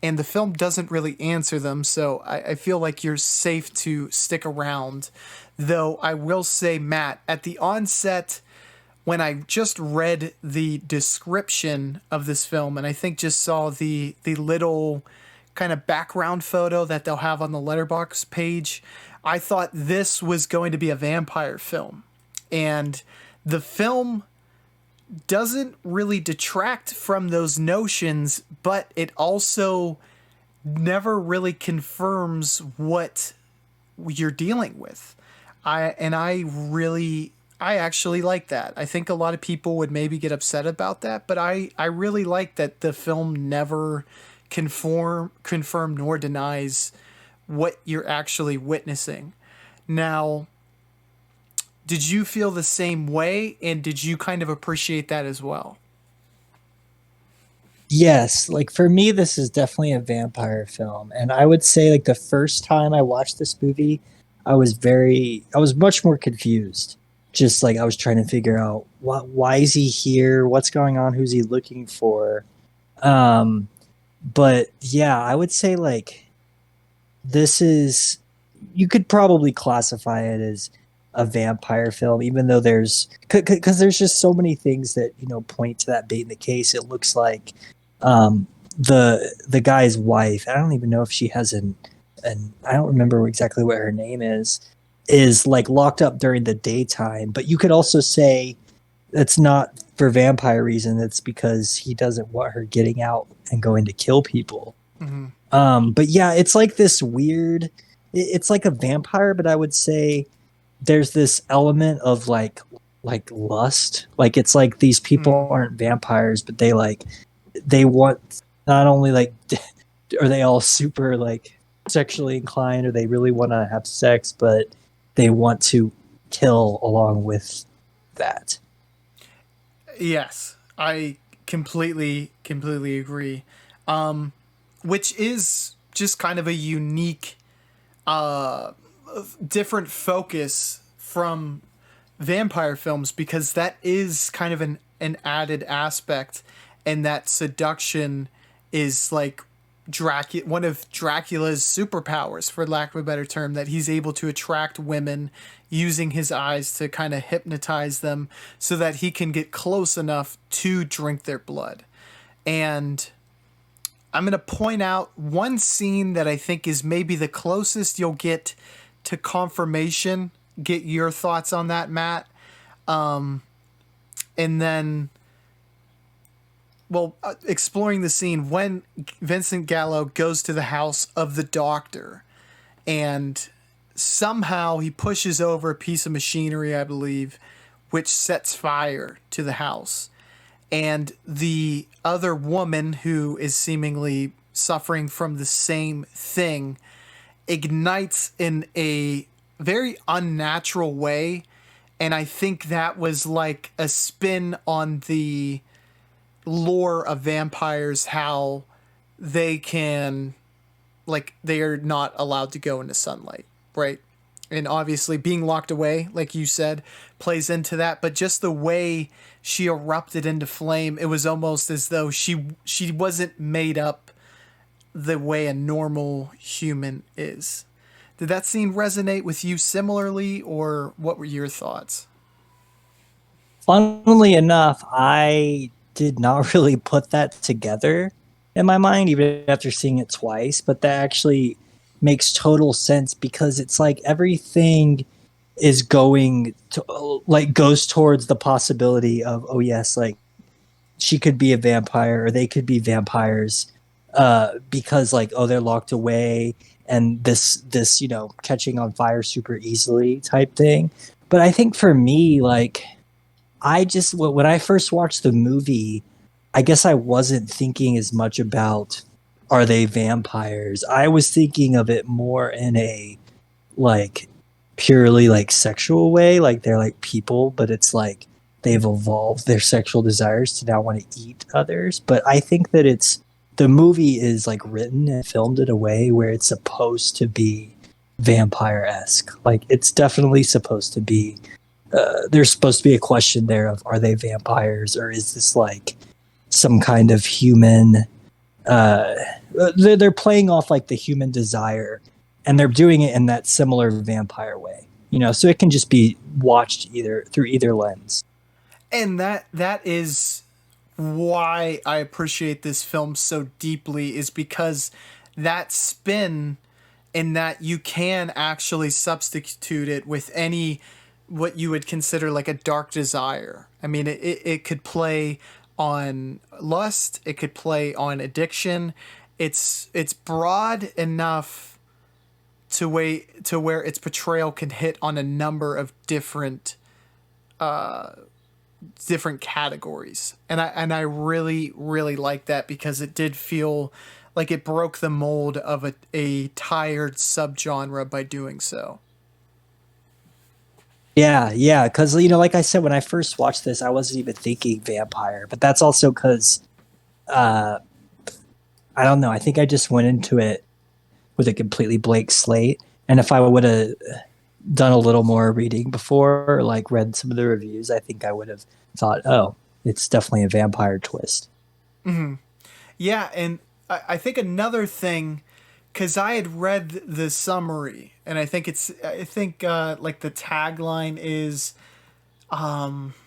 A: and the film doesn't really answer them, so I feel like you're safe to stick around. Though I will say, Matt, at the onset, when I just read the description of this film, and I think just saw the little kind of background photo that they'll have on the Letterboxd page, I thought this was going to be a vampire film. And the film doesn't really detract from those notions, but it also never really confirms what you're dealing with. I actually like that. I think a lot of people would maybe get upset about that, but I really like that the film never confirm nor denies what you're actually witnessing. Now, did you feel the same way, and did you kind of appreciate that as well?
B: Yes, like for me, this is definitely a vampire film. And I would say, like, the first time I watched this movie, I was much more confused. Just like I was trying to figure out why is he here? What's going on? Who's he looking for? Um, but yeah, I would say, like, this is, you could probably classify it as a vampire film, even though because there's just so many things that, point to that being the case. It looks like the guy's wife, I don't even know if she has an I don't remember exactly what her name is like locked up during the daytime. But you could also say it's not for vampire reason. It's because he doesn't want her getting out and going to kill people.
A: Mm-hmm.
B: But yeah, it's like this weird. It's like a vampire, but I would say there's this element of like lust. Like, it's like these people aren't vampires, but they want, not only like are they all super like sexually inclined, or they really want to have sex, but they want to kill along with that.
A: Yes, I completely agree. Which is just kind of a unique, uh, different focus from vampire films, because that is kind of an added aspect, and that seduction is like Dracula, one of Dracula's superpowers, for lack of a better term, that he's able to attract women using his eyes to kind of hypnotize them so that he can get close enough to drink their blood. And I'm going to point out one scene that I think is maybe the closest you'll get to confirmation. Get your thoughts on that, Matt. And then, well, exploring the scene when Vincent Gallo goes to the house of the doctor, and somehow he pushes over a piece of machinery, I believe, which sets fire to the house. And the other woman, who is seemingly suffering from the same thing, ignites in a very unnatural way. And I think that was like a spin on the lore of vampires, how they can, like, they are not allowed to go into sunlight, right? And obviously being locked away, like you said, plays into that. But just the way she erupted into flame, it was almost as though she wasn't made up the way a normal human is. Did that scene resonate with you similarly, or what were your thoughts?
B: Funnily enough, I did not really put that together in my mind, even after seeing it twice. But that actually makes total sense because it's like everything is going to like goes towards the possibility of, oh yes, like she could be a vampire or they could be vampires, because like, oh, they're locked away and this catching on fire super easily type thing. But I think for me, like, I just when I first watched the movie, I guess I wasn't thinking as much about, are they vampires. I was thinking of it more in a like purely like sexual way, like they're like people, but it's like they've evolved their sexual desires to now want to eat others. But I think that it's the movie is like written and filmed in a way where it's supposed to be vampire-esque. Like it's definitely supposed to be, there's supposed to be a question there of, are they vampires or is this like some kind of human, uh they're playing off like the human desire, and they're doing it in that similar vampire way, so it can just be watched either through either lens.
A: And that is why I appreciate this film so deeply, is because that spin, in that you can actually substitute it with any, what you would consider like a dark desire. I mean, it could play on lust, it could play on addiction. It's broad enough to where its portrayal can hit on a number of different categories. And I really really like that, because it did feel like it broke the mold of a tired subgenre by doing so.
B: Yeah, because like I said, when I first watched this, I wasn't even thinking vampire, but that's also because, uh, I don't know. I think I just went into it with a completely blank slate, and if I would have done a little more reading before, or like read some of the reviews, I think I would have thought, oh, it's definitely a vampire twist.
A: Yeah, and I think another thing, because I had read the summary, and I think like the tagline is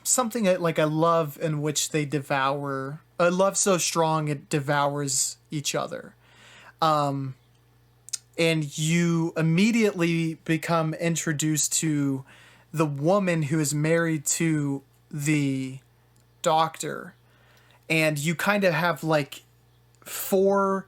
A: something like a love in which they devour, a love so strong it devours each other. And you immediately become introduced to the woman who is married to the doctor, and you kind of have like four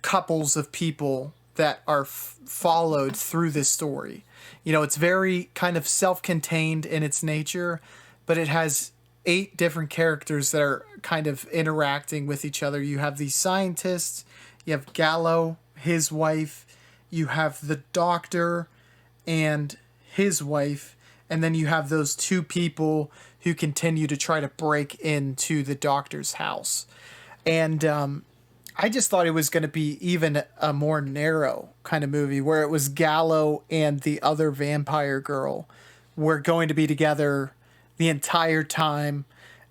A: couples of people that are followed through this story. It's very kind of self-contained in its nature, but it has eight different characters that are kind of interacting with each other. You have these scientists, you have Gallo, his wife, you have the doctor and his wife, and then you have those two people who continue to try to break into the doctor's house. And I just thought it was going to be even a more narrow kind of movie, where it was Gallo and the other vampire girl were going to be together the entire time.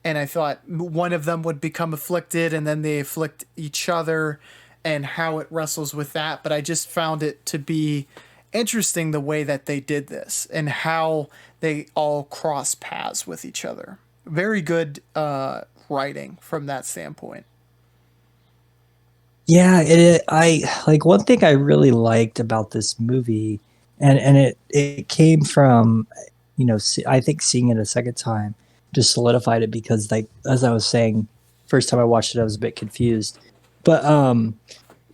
A: And I thought one of them would become afflicted and then they afflict each other, and how it wrestles with that. But I just found it to be interesting the way that they did this and how they all cross paths with each other. Very good writing from that standpoint.
B: Yeah, I like one thing I really liked about this movie, and it came from, I think seeing it a second time just solidified it because, like, as I was saying, first time I watched it, I was a bit confused, but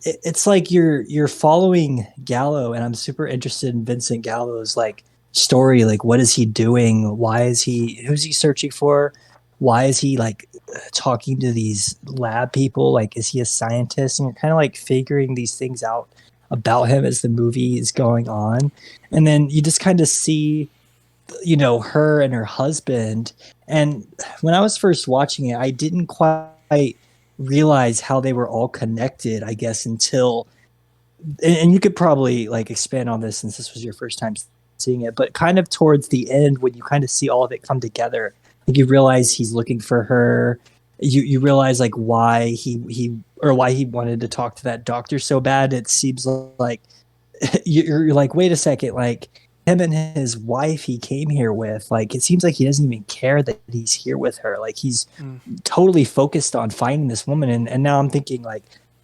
B: it's like you're following Gallo, and I'm super interested in Vincent Gallo's like story. Like, what is he doing? Why is he? Who's he searching for? Why is he like talking to these lab people? Like, is he a scientist? And you're kind of like figuring these things out about him as the movie is going on. And then you just kind of see, her and her husband. And when I was first watching it, I didn't quite realize how they were all connected, I guess, until, and you could probably like expand on this since this was your first time seeing it, but kind of towards the end when you kind of see all of it come together, like you realize he's looking for her. You realize like why why he wanted to talk to that doctor so bad. It seems like you're like, wait a second, like him and his wife he came here with, like it seems like he doesn't even care that he's here with her. Like he's totally focused on finding this woman. And now I'm thinking like,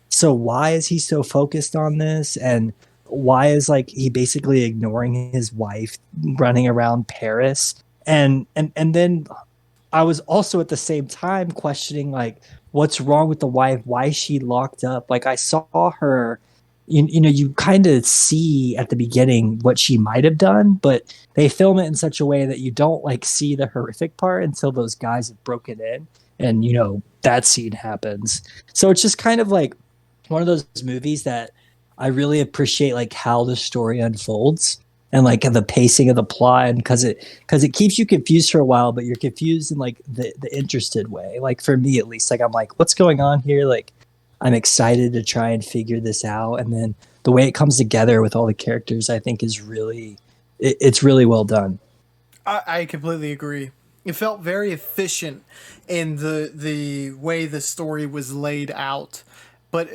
B: so why is he so focused on this? And why is like he basically ignoring his wife running around Paris? And then I was also at the same time questioning like what's wrong with the wife? Why is she locked up? Like I saw her, you kind of see at the beginning what she might have done, but they film it in such a way that you don't like see the horrific part until those guys have broken in and that scene happens. So it's just kind of like one of those movies that I really appreciate like how the story unfolds and like the pacing of the plot, and because it keeps you confused for a while, but you're confused in like the interested way. Like for me at least, like I'm like, what's going on here? Like I'm excited to try and figure this out, and then the way it comes together with all the characters, I think is really it's really well done.
A: I completely agree. It felt very efficient in the way the story was laid out, but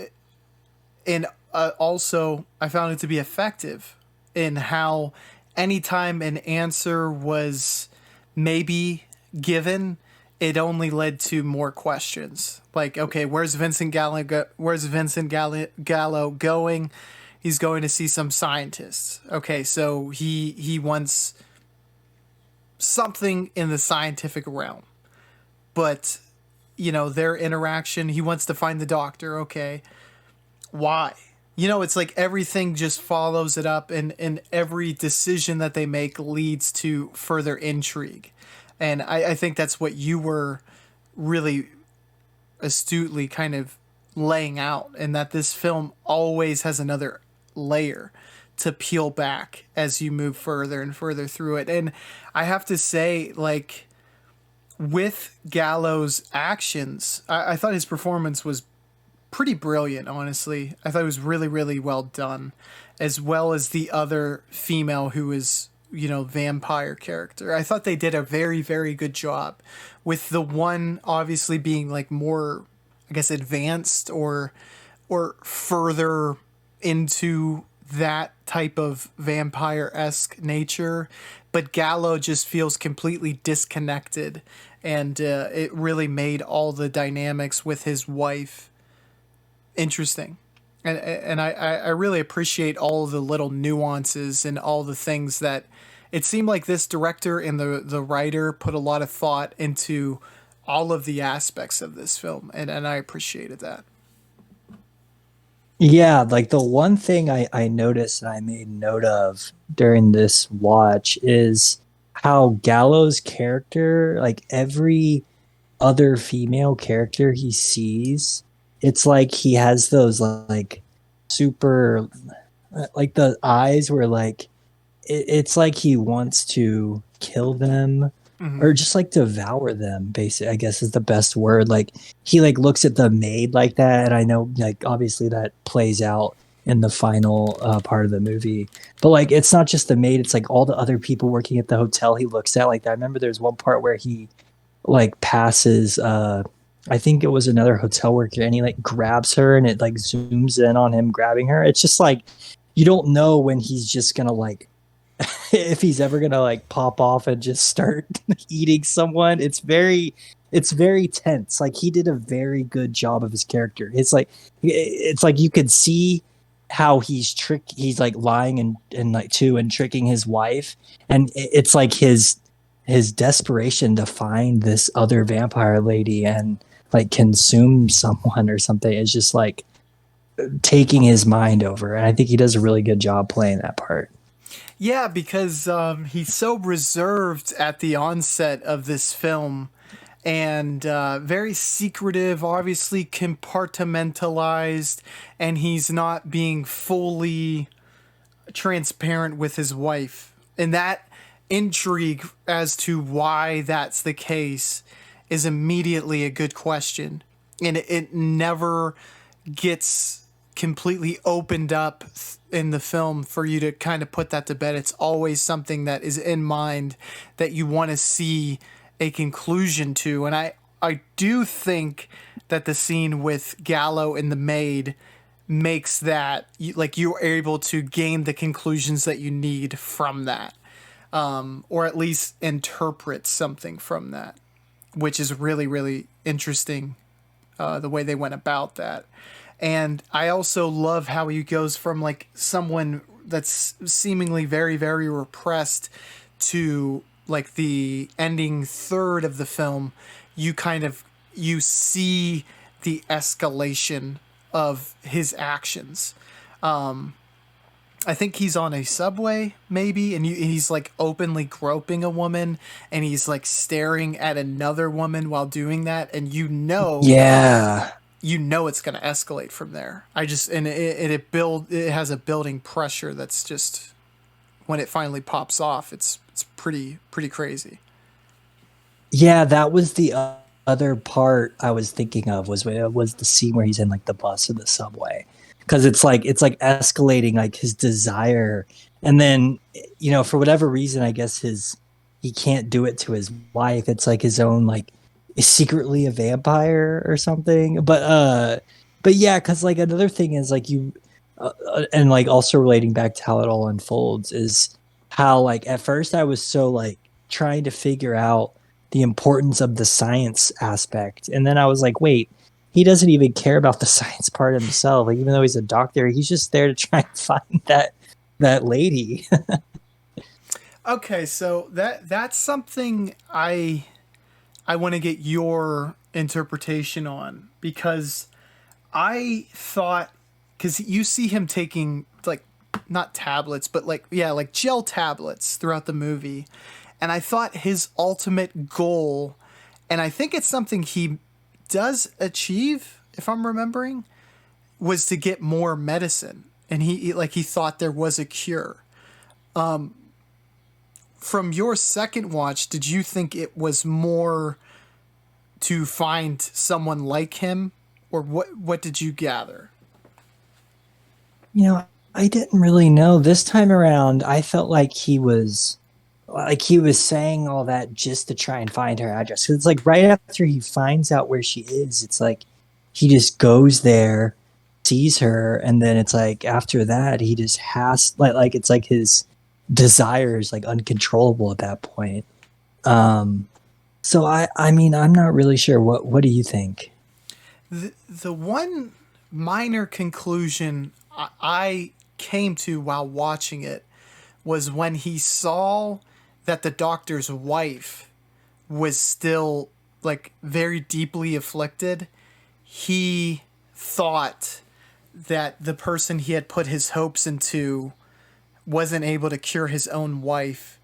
A: and also I found it to be effective in how anytime an answer was maybe given, it only led to more questions. Like, okay, where's Vincent Gallo? Where's Vincent Gallo going? He's going to see some scientists. Okay, so he wants something in the scientific realm, but their interaction. He wants to find the doctor. Okay, why? It's like everything just follows it up, and every decision that they make leads to further intrigue. And I think that's what you were really astutely kind of laying out, and that this film always has another layer to peel back as you move further and further through it. And I have to say, like, with Gallo's actions, I thought his performance was pretty brilliant, honestly. I thought it was really, really well done, as well as the other female who is, vampire character. I thought they did a very, very good job, with the one obviously being like more, I guess, advanced or further into that type of vampire-esque nature, but Gallo just feels completely disconnected, and it really made all the dynamics with his wife interesting. And I really appreciate all the little nuances and all the things that it seemed like this director and the writer put a lot of thought into all of the aspects of this film, and I appreciated that.
B: Yeah, like the one thing I noticed and I made note of during this watch is how Gallo's character, like every other female character he sees, it's like he has those like super, like the eyes where like it's like he wants to kill them
A: Mm-hmm.
B: or just like devour them, basically, I guess is the best word. Like he like looks at the maid like that, and I know like obviously that plays out in the final part of the movie, but like it's not just the maid, it's like all the other people working at the hotel he looks at. Like I remember there's one part where he like passes I think it was another hotel worker, and he like grabs her and it like zooms in on him grabbing her. It's just like you don't know when he's just gonna like if he's ever gonna like pop off and just start eating someone. It's very tense. Like he did a very good job of his character. It's like you could see how he's like lying and like too and tricking his wife, and it's like his desperation to find this other vampire lady and like consume someone or something is just like taking his mind over, and I think he does a really good job playing that part.
A: Yeah, because he's so reserved at the onset of this film, and very secretive, obviously compartmentalized, and he's not being fully transparent with his wife. And that intrigue as to why that's the case is immediately a good question. And it never gets completely opened up in the film for you to kind of put that to bed. It's always something that is in mind that you want to see a conclusion to. And I do think that the scene with Gallo and the maid makes that like you're able to gain the conclusions that you need from that, or at least interpret something from that, which is really, really interesting, the way they went about that. And I also love how he goes from like someone that's seemingly very, very repressed to like the ending third of the film. You see the escalation of his actions. I think he's on a subway, maybe, and he's like openly groping a woman, and he's like staring at another woman while doing that, and
B: Yeah.
A: it's going to escalate from there. It has a building pressure that's just, when it finally pops off, it's pretty crazy.
B: Yeah, that was the other part I was thinking of was the scene where he's in like the bus or the subway, because it's like escalating like his desire, and then for whatever reason I guess he can't do it to his wife. It's like his own like is secretly a vampire or something. But yeah, because like another thing is like and like also relating back to how it all unfolds is how like at first I was so like trying to figure out the importance of the science aspect. And then I was like, wait, he doesn't even care about the science part himself. Like, even though he's a doctor, he's just there to try and find that lady.
A: Okay, so that's something I want to get your interpretation on, because I thought, because you see him taking like not tablets, but like, yeah, like gel tablets throughout the movie, and I thought his ultimate goal, and I think it's something he does achieve, if I'm remembering, was to get more medicine, and he thought there was a cure. From your second watch, did you think it was more to find someone like him, or what did you gather?
B: I didn't really know. This time around, I felt like he was saying all that just to try and find her address. 'Cause it's like right after he finds out where she is, it's like he just goes there, sees her, and then it's like after that he just has like it's like his desire is like uncontrollable at that point. Um so I mean I'm not really sure. What do you think?
A: The one minor conclusion I came to while watching it was when he saw that the doctor's wife was still like very deeply afflicted. He thought that the person he had put his hopes into wasn't able to cure his own wife,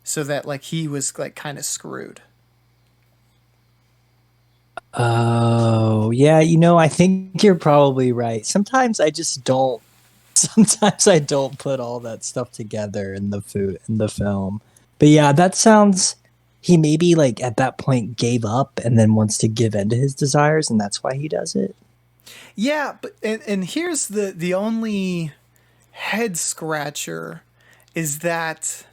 A: so that like he was like kind of screwed.
B: Oh, yeah, I think you're probably right. Sometimes I just don't sometimes I don't put all that stuff together in the film. But yeah, that sounds he maybe like at that point gave up and then wants to give in to his desires and that's why he does it.
A: Yeah, but and here's the only head scratcher, is that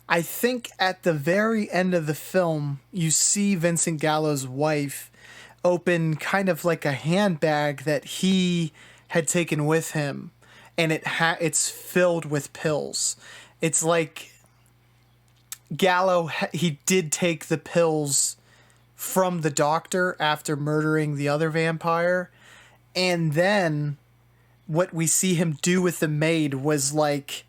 A: I think at the very end of the film you see Vincent Gallo's wife open kind of like a handbag that he had taken with him, and it's filled with pills. It's like Gallo, he did take the pills from the doctor after murdering the other vampire, and then what we see him do with the maid was like,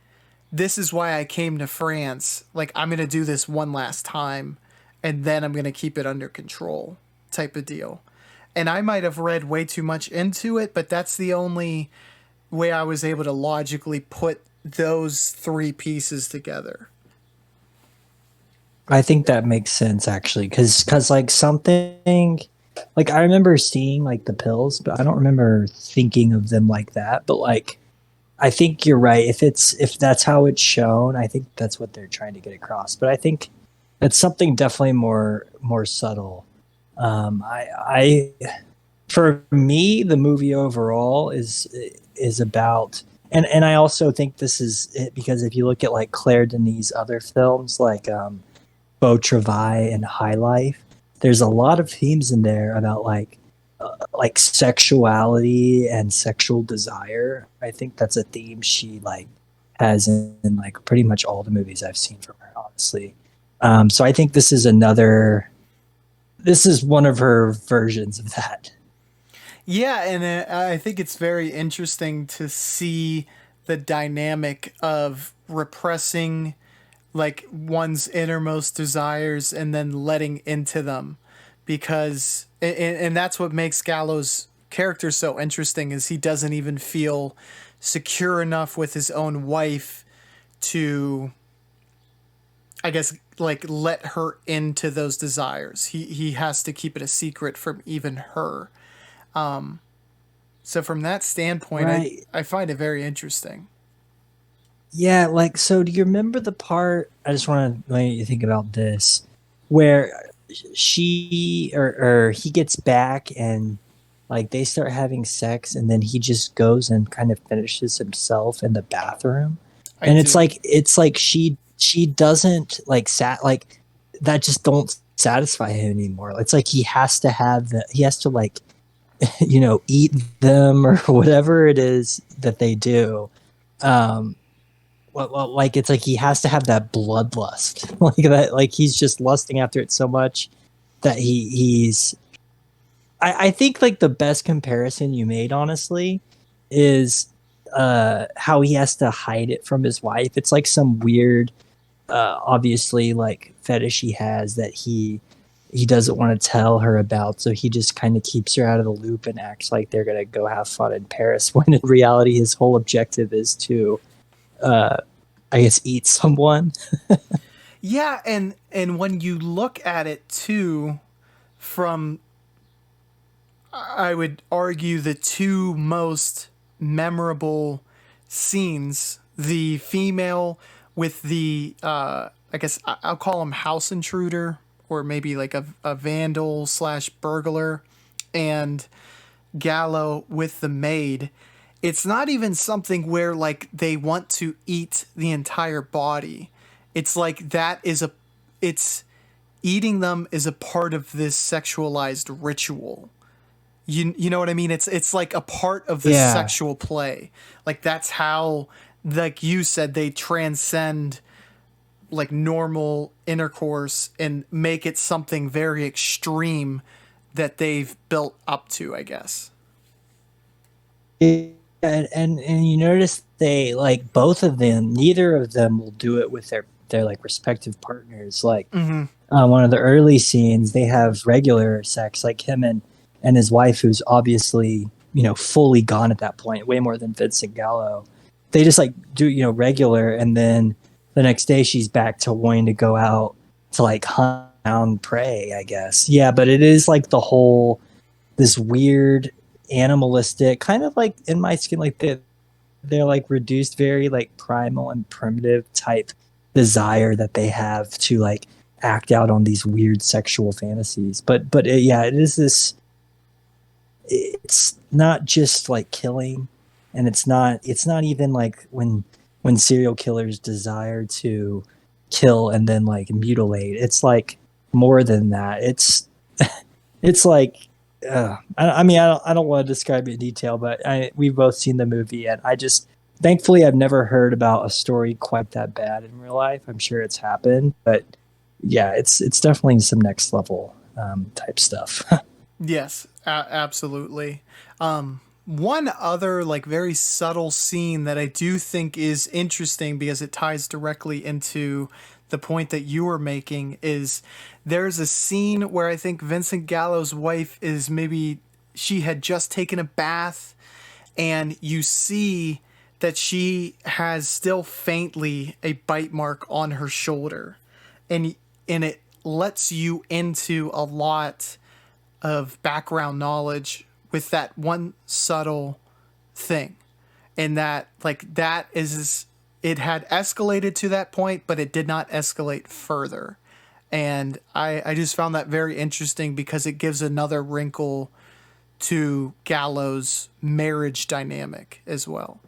A: this is why I came to France. Like, I'm going to do this one last time, and then I'm going to keep it under control, type of deal. And I might have read way too much into it, but that's the only way I was able to logically put those three pieces together.
B: I think that makes sense actually, because like something, like I remember seeing like the pills, but I don't remember thinking of them like that. But like, I think you're right. If that's how it's shown, I think that's what they're trying to get across. But I think it's something definitely more subtle. I for me, the movie overall is about, and I also think this is it because if you look at like Claire Denis' other films, like Beau Travail and High Life, there's a lot of themes in there about like sexuality and sexual desire. I think that's a theme she like has in like pretty much all the movies I've seen from her, honestly. So I think this is one of her versions of that.
A: Yeah, and I think it's very interesting to see the dynamic of repressing like one's innermost desires and then letting into them, because and that's what makes Gallo's character so interesting is he doesn't even feel secure enough with his own wife to, I guess, like let her into those desires. He has to keep it a secret from even her. So from that standpoint,
B: Right.
A: I find it very interesting.
B: Yeah, like so do you remember the part, I just want to let you think about this, where she or he gets back and like they start having sex and then he just goes and kind of finishes himself in the bathroom.
A: I
B: And
A: do.
B: it's like she doesn't like like that just don't satisfy him anymore. It's like he has to have he has to like eat them or whatever it is that they do. Um like it's like he has to have that bloodlust like that, like he's just lusting after it so much that he's I think like the best comparison you made honestly is how he has to hide it from his wife. It's like some weird obviously like fetish he has that he doesn't want to tell her about, so he just kind of keeps her out of the loop and acts like they're gonna go have fun in Paris when in reality his whole objective is to uh I guess eat someone.
A: Yeah, and when you look at it too from, I would argue, the two most memorable scenes, the female with the I guess I'll call him house intruder, or maybe like a vandal slash burglar, and Gallo with the maid. It's not even something where like they want to eat the entire body. It's like that is a it's eating them is a part of this sexualized ritual. You know what I mean? It's like a part of the
B: Yeah.
A: sexual play. Like that's how, like you said, they transcend like normal intercourse and make it something very extreme that they've built up to, I guess.
B: And you notice they like both of them, neither of them will do it with their like respective partners. Like
A: Mm-hmm.
B: one of the early scenes they have regular sex, like him and his wife, who's obviously fully gone at that point, way more than Vincent Gallo. They just like do regular, and then the next day she's back to wanting to go out to like hunt down prey, I guess. Yeah, but it is like the whole this weird animalistic kind of like in my skin, like they're like reduced very like primal and primitive type desire that they have to like act out on these weird sexual fantasies. But yeah, it is this, it's not just like killing, and it's not even like when serial killers desire to kill and then like mutilate. It's like more than that. It's like I mean I don't want to describe it in detail, but we've both seen the movie, and I just thankfully I've never heard about a story quite that bad in real life. I'm sure it's happened, but yeah, it's definitely some next level type stuff.
A: Yes, absolutely. One other like very subtle scene that I do think is interesting because it ties directly into the point that you were making is there's a scene where I think Vincent Gallo's wife is maybe she had just taken a bath, and you see that she has still faintly a bite mark on her shoulder. And and it lets you into a lot of background knowledge with that one subtle thing. And that, like, that is, it had escalated to that point, but it did not escalate further. And I just found that very interesting because it gives another wrinkle to Gallo's marriage dynamic as well.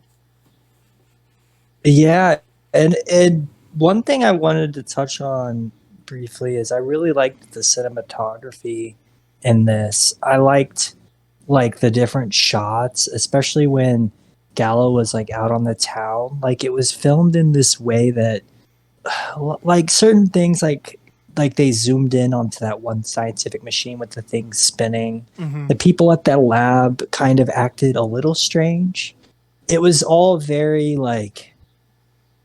B: Yeah, and one thing I wanted to touch on briefly is I really liked the cinematography in this. I liked like the different shots, especially when Gallo was like out on the town. Like it was filmed in this way that like certain things like they zoomed in onto that one scientific machine with the things spinning.
A: Mm-hmm.
B: The people at that lab kind of acted a little strange. It was all very like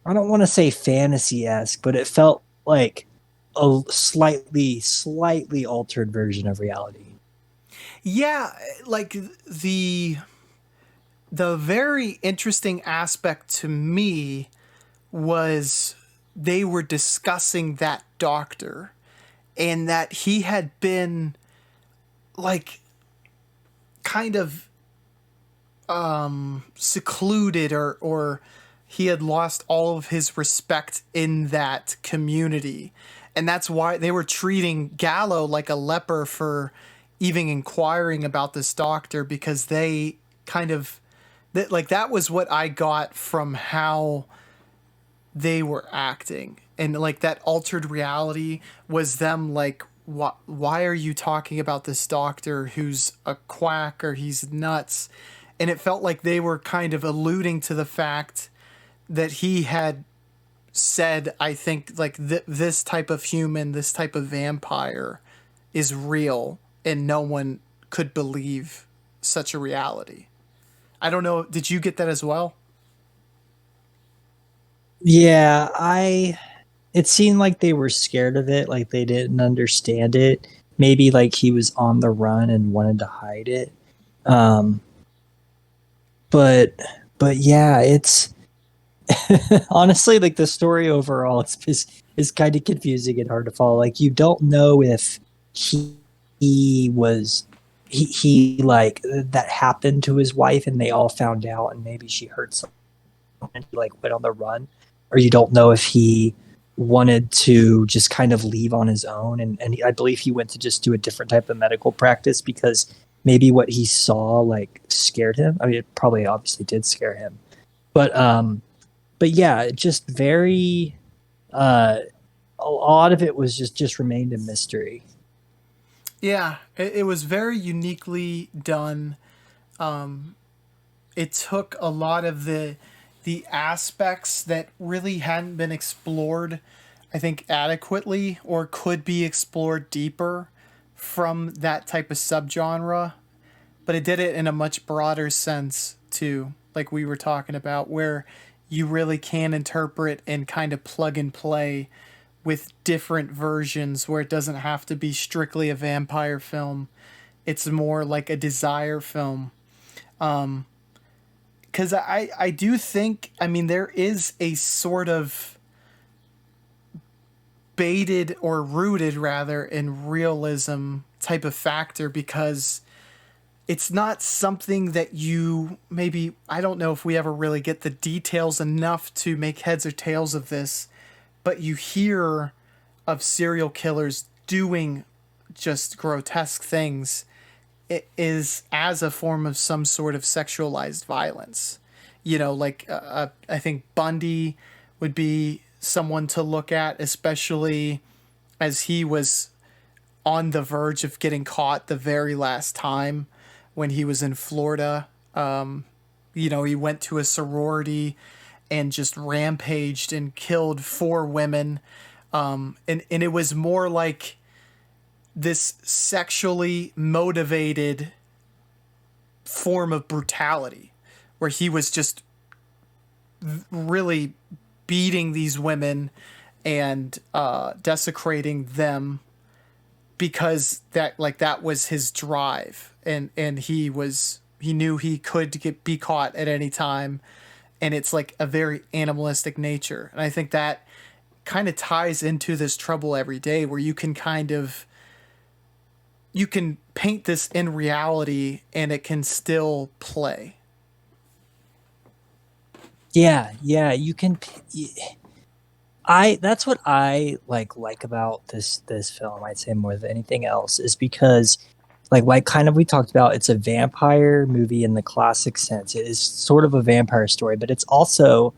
B: I don't want to say fantasy-esque, but it felt like a slightly altered version of reality.
A: Yeah, like the very interesting aspect to me was they were discussing that doctor and that he had been like kind of secluded or he had lost all of his respect in that community, and that's why they were treating Gallo like a leper for even inquiring about this doctor, because they kind of that, like, that was what I got from how they were acting. And like that altered reality was them like, why are you talking about this doctor who's a quack or he's nuts? And it felt like they were kind of alluding to the fact that he had said, I think, like, this type of human, this type of vampire is real, and no one could believe such a reality. I don't know. Did you get that as well?
B: Yeah, I it seemed like they were scared of it, like they didn't understand it. Maybe like he was on the run and wanted to hide it. Um but but yeah, it's honestly like the story overall is kind of confusing and hard to follow. Like you don't know if he, he was he like that happened to his wife and they all found out and maybe she hurt someone and he like went on the run, or you don't know if he wanted to just kind of leave on his own and I believe he went to just do a different type of medical practice because maybe what he saw like scared him. I mean, it probably obviously did scare him, but yeah, it just very uh a lot of it was just remained a mystery.
A: Yeah, it was very uniquely done. It took a lot of the aspects that really hadn't been explored, I think, adequately or could be explored deeper from that type of subgenre, but it did it in a much broader sense too, like we were talking about, where you really can interpret and kind of plug and play with different versions where it doesn't have to be strictly a vampire film. It's more like a desire film. Because I do think, I mean, there is a sort of baited or rooted rather in realism type of factor, because it's not something that you maybe, I don't know if we ever really get the details enough to make heads or tails of this, but you hear of serial killers doing just grotesque things. It is as a form of some sort of sexualized violence. You know, like I think Bundy would be someone to look at, especially as he was on the verge of getting caught the very last time when he was in Florida. You know, he went to a sorority and just rampaged and killed 4 women. And it was more like this sexually motivated form of brutality where he was just really beating these women and desecrating them because that was his drive, and he knew he could be caught at any time, and it's like a very animalistic nature, and I think that kind of ties into this trouble every day, where you can paint this in reality and it can still play.
B: Yeah, you can. I That's what I like about this film. I'd say more than anything else is because like kind of we talked about, it's a vampire movie in the classic sense. It is sort of a vampire story, but it's also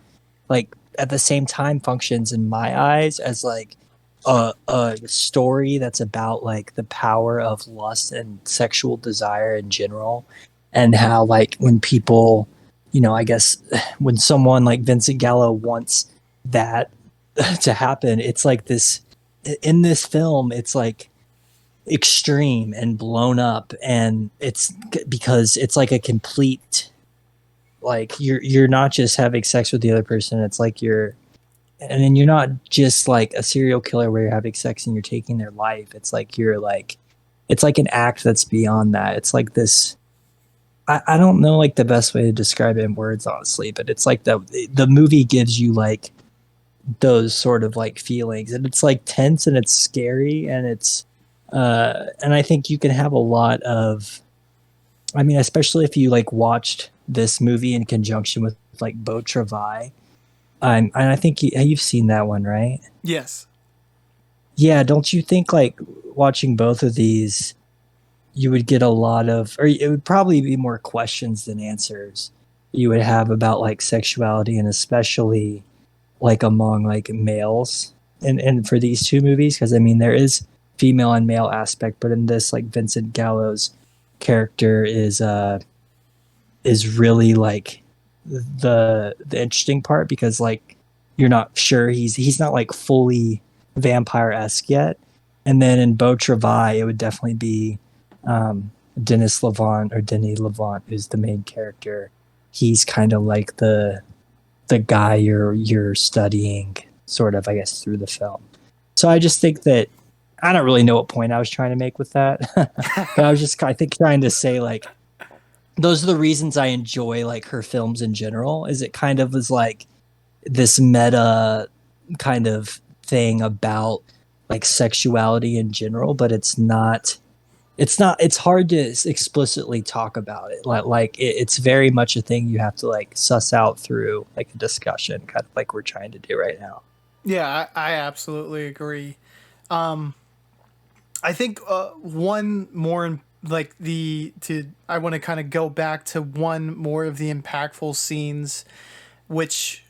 B: like at the same time functions in my eyes as like a story that's about like the power of lust and sexual desire in general, and how like when people, I guess when someone like Vincent Gallo wants that to happen, it's like this in this film, it's like extreme and blown up, and it's because it's like a complete, like you're not just having sex with the other person, it's like and then you're not just like a serial killer where you're having sex and you're taking their life. It's like it's like an act that's beyond that. It's like this, I don't know like the best way to describe it in words, honestly, but it's like the movie gives you like those sort of like feelings, and it's like tense and it's scary, and it's and I think you can have a lot of, I mean, especially if you like watched this movie in conjunction with like Beau Travail. And I think you've seen that one, right?
A: Yes.
B: Yeah, don't you think like watching both of these, you would get a lot of, or it would probably be more questions than answers you would have about like sexuality, and especially like among like males, and for these two movies, because I mean there is female and male aspect, but in this, like Vincent Gallo's character is really like the interesting part, because like you're not sure, he's not like fully vampire-esque yet. And then in Beau Travail, it would definitely be Denis Lavant, who's the main character. He's kind of like the guy you're studying, sort of, I guess, through the film. So I just think that, I don't really know what point I was trying to make with that, but I was just, I think, trying to say like those are the reasons I enjoy like her films in general. Is it kind of is like this meta kind of thing about like sexuality in general, but it's hard to explicitly talk about it. It's very much a thing you have to like suss out through like a discussion, kind of like we're trying to do right now.
A: Yeah, I absolutely agree. I think one more like the to I want to kind of go back to one more of the impactful scenes, which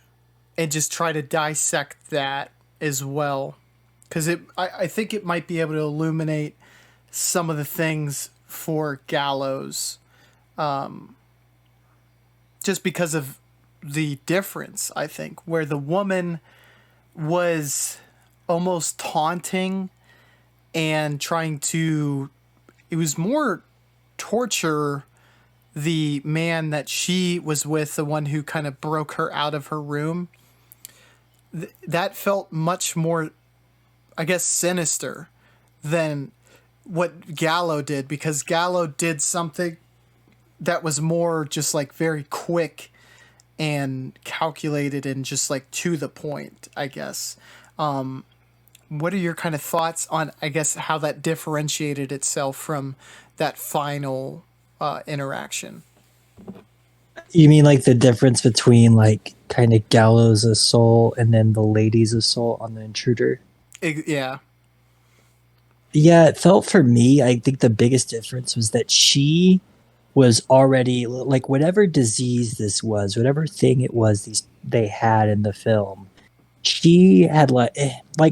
A: and just try to dissect that as well, because I think it might be able to illuminate some of the things for Gallows, just because of the difference. I think where the woman was almost taunting and trying to, it was more torture the man that she was with, the one who kind of broke her out of her room. That felt much more, I guess, sinister than what Gallo did, because Gallo did something that was more just like very quick and calculated and just like to the point, I guess. What are your kind of thoughts on, I guess, how that differentiated itself from that final interaction?
B: You mean like the difference between like kind of Gallows' assault and then the lady's assault on the intruder?
A: Yeah.
B: Yeah, it felt for me, I think the biggest difference was that she was already like, whatever disease this was, whatever thing it was they had in the film, she had like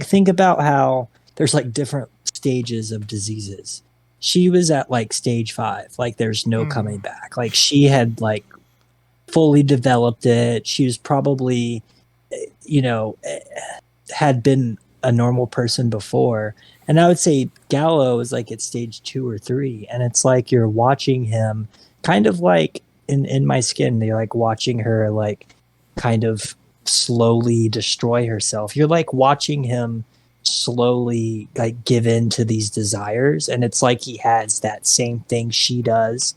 B: think about how there's like different stages of diseases. She was at like stage 5, like there's no coming back. Like she had like fully developed it. She was probably, you know, had been a normal person before. And I would say Gallo is like at stage 2 or 3. And it's like you're watching him kind of like in My Skin, they're like watching her like kind of slowly destroy herself. You're like watching him slowly like give in to these desires. And it's like he has that same thing she does.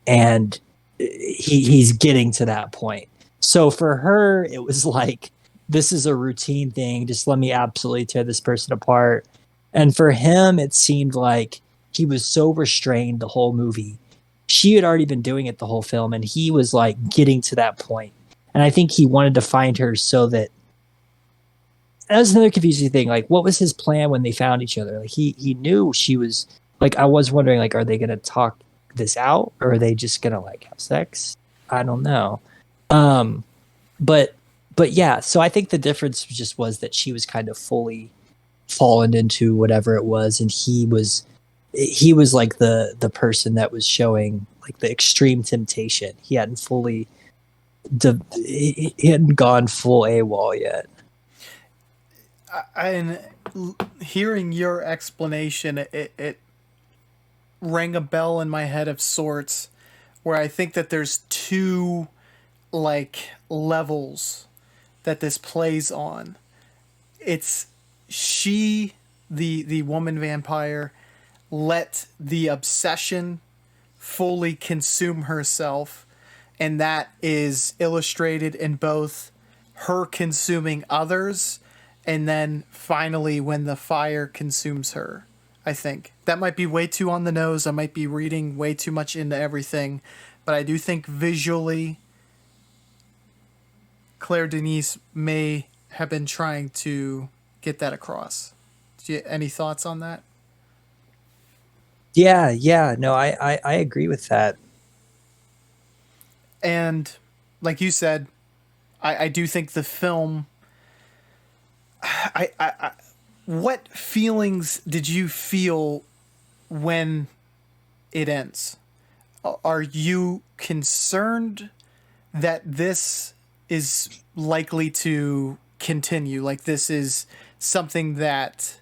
B: And he's getting to that point. So for her, it was like this is a routine thing. Just let me absolutely tear this person apart. And for him, it seemed like he was so restrained the whole movie. She had already been doing it the whole film, and he was like getting to that point. And I think he wanted to find her so that that was another confusing thing. Like, what was his plan when they found each other? Like, he knew she was like. I was wondering, like, are they gonna talk this out, or are they just gonna like have sex? I don't know. Um, but but yeah. So I think the difference just was that she was kind of fully fallen into whatever it was, and he was like the person that was showing like the extreme temptation. He hadn't fully he hadn't gone full AWOL yet.
A: And hearing your explanation, it rang a bell in my head of sorts, where I think that there's two like levels that this plays on. It's she, the woman vampire, let the obsession fully consume herself, and that is illustrated in both her consuming others and then finally when the fire consumes her. I think that might be way too on the nose. I might be reading way too much into everything, but I do think visually Claire Denise may have been trying to get that across. Any thoughts on that?
B: Yeah, no, I agree with that.
A: And like you said, I do think the film. What feelings did you feel when it ends? Are you concerned that this is likely to continue? Like this is something that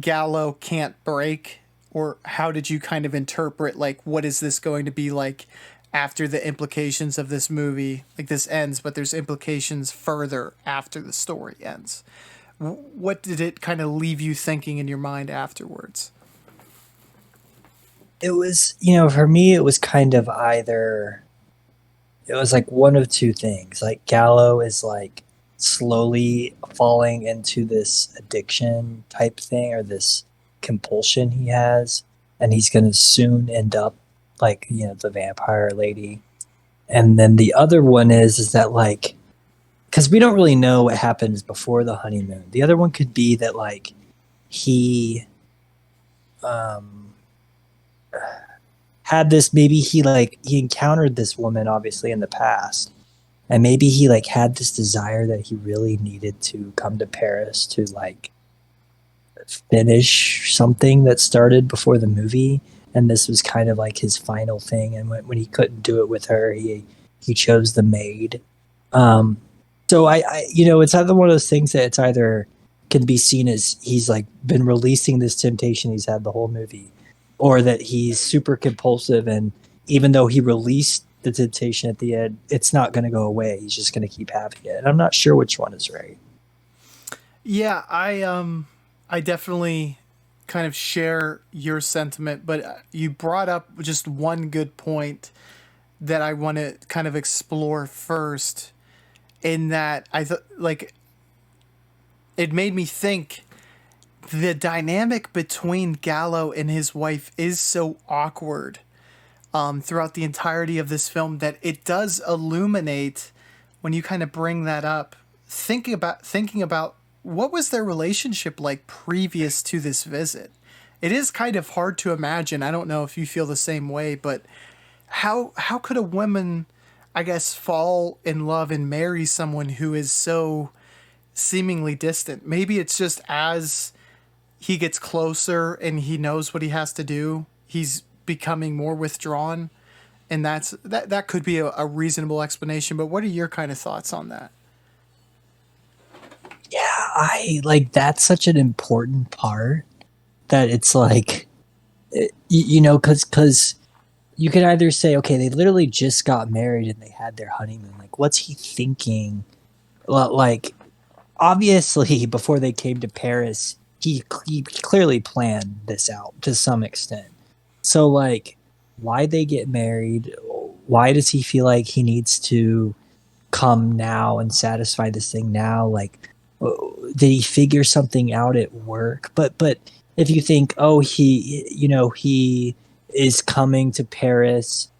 A: Gallo can't break? Or how did you kind of interpret, like, what is this going to be like after the implications of this movie? Like, this ends, but there's implications further after the story ends. What did it kind of leave you thinking in your mind afterwards?
B: It was, for me, it was kind of either, it was like one of two things. Like Gallo is like slowly falling into this addiction type thing or this compulsion he has, and he's going to soon end up like, the vampire lady. And then the other one is that like, because we don't really know what happens before the honeymoon. The other one could be that like he um had this, maybe he encountered this woman obviously in the past, and maybe he like had this desire that he really needed to come to Paris to like finish something that started before the movie, and this was kind of like his final thing, and when he couldn't do it with her, he chose the maid. um so it's either one of those things that it's either can be seen as he's like been releasing this temptation he's had the whole movie, or that he's super compulsive, and even though he released the temptation at the end, it's not going to go away. He's just going to keep having it. And I'm not sure which one is right.
A: Yeah, I definitely kind of share your sentiment, but you brought up just one good point that I want to kind of explore first. In that I thought, like, it made me think the dynamic between Gallo and his wife is so awkward throughout the entirety of this film that it does illuminate when you kind of bring that up. Thinking about what was their relationship like previous to this visit. It is kind of hard to imagine. I don't know if you feel the same way, but how could a woman, I guess, fall in love and marry someone who is so seemingly distant? Maybe it's just as he gets closer and he knows what he has to do, he's becoming more withdrawn, and that could be a reasonable explanation. But what are your kind of thoughts on that?
B: Yeah, I like that's such an important part that it's like, because you can either say, okay, they literally just got married and they had their honeymoon. Like, what's he thinking? Like, obviously, before they came to Paris, he clearly planned this out to some extent. So, like, why they get married? Why does he feel like he needs to come now and satisfy this thing now? Like, did he figure something out at work? But if you think, oh, he is coming to Paris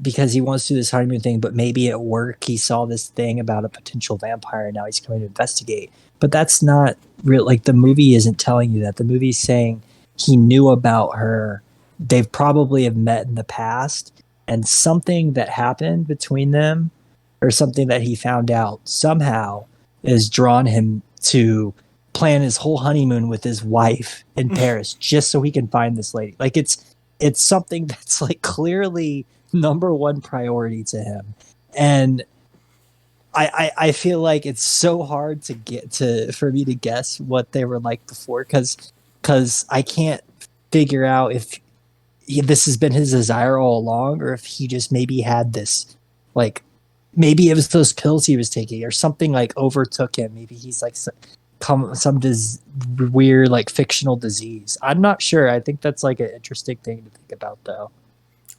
B: because he wants to do this honeymoon thing, but maybe at work he saw this thing about a potential vampire and now he's coming to investigate. But that's not real. Like, the movie isn't telling you that. The movie's saying he knew about her. They've probably have met in the past, and something that happened between them, or something that he found out somehow, has drawn him to plan his whole honeymoon with his wife in Paris just so he can find this lady. Like, it's something that's like clearly number one priority to him. And I feel like it's so hard to get to for me to guess what they were like before, because I can't figure out if this has been his desire all along, or if he just maybe had this, like, maybe it was those pills he was taking or something like overtook him. Maybe he's like some weird like fictional disease. I'm not sure. I think that's like an interesting thing to think about, though.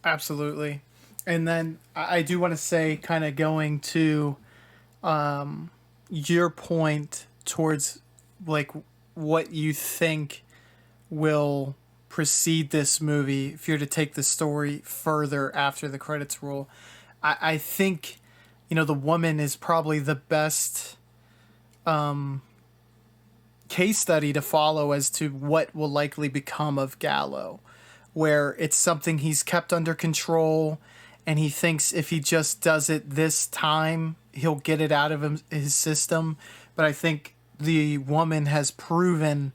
A: Absolutely. And then I do want to say, kind of going to your point towards like what you think will precede this movie, if you're to take the story further after the credits roll, I think, the woman is probably the best case study to follow as to what will likely become of Gallo, where it's something he's kept under control, and he thinks if he just does it this time, he'll get it out of his system. But I think the woman has proven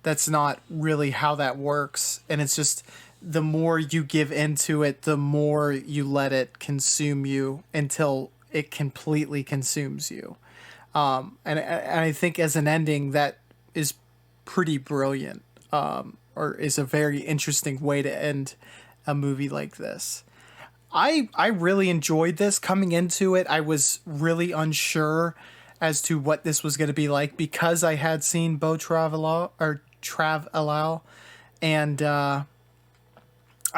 A: that's not really how that works. And it's just, the more you give into it, the more you let it consume you until it completely consumes you. And I think as an ending, that is pretty brilliant, or is a very interesting way to end a movie like this. I really enjoyed this. Coming into it, I was really unsure as to what this was going to be like, because I had seen Beau Travail, and I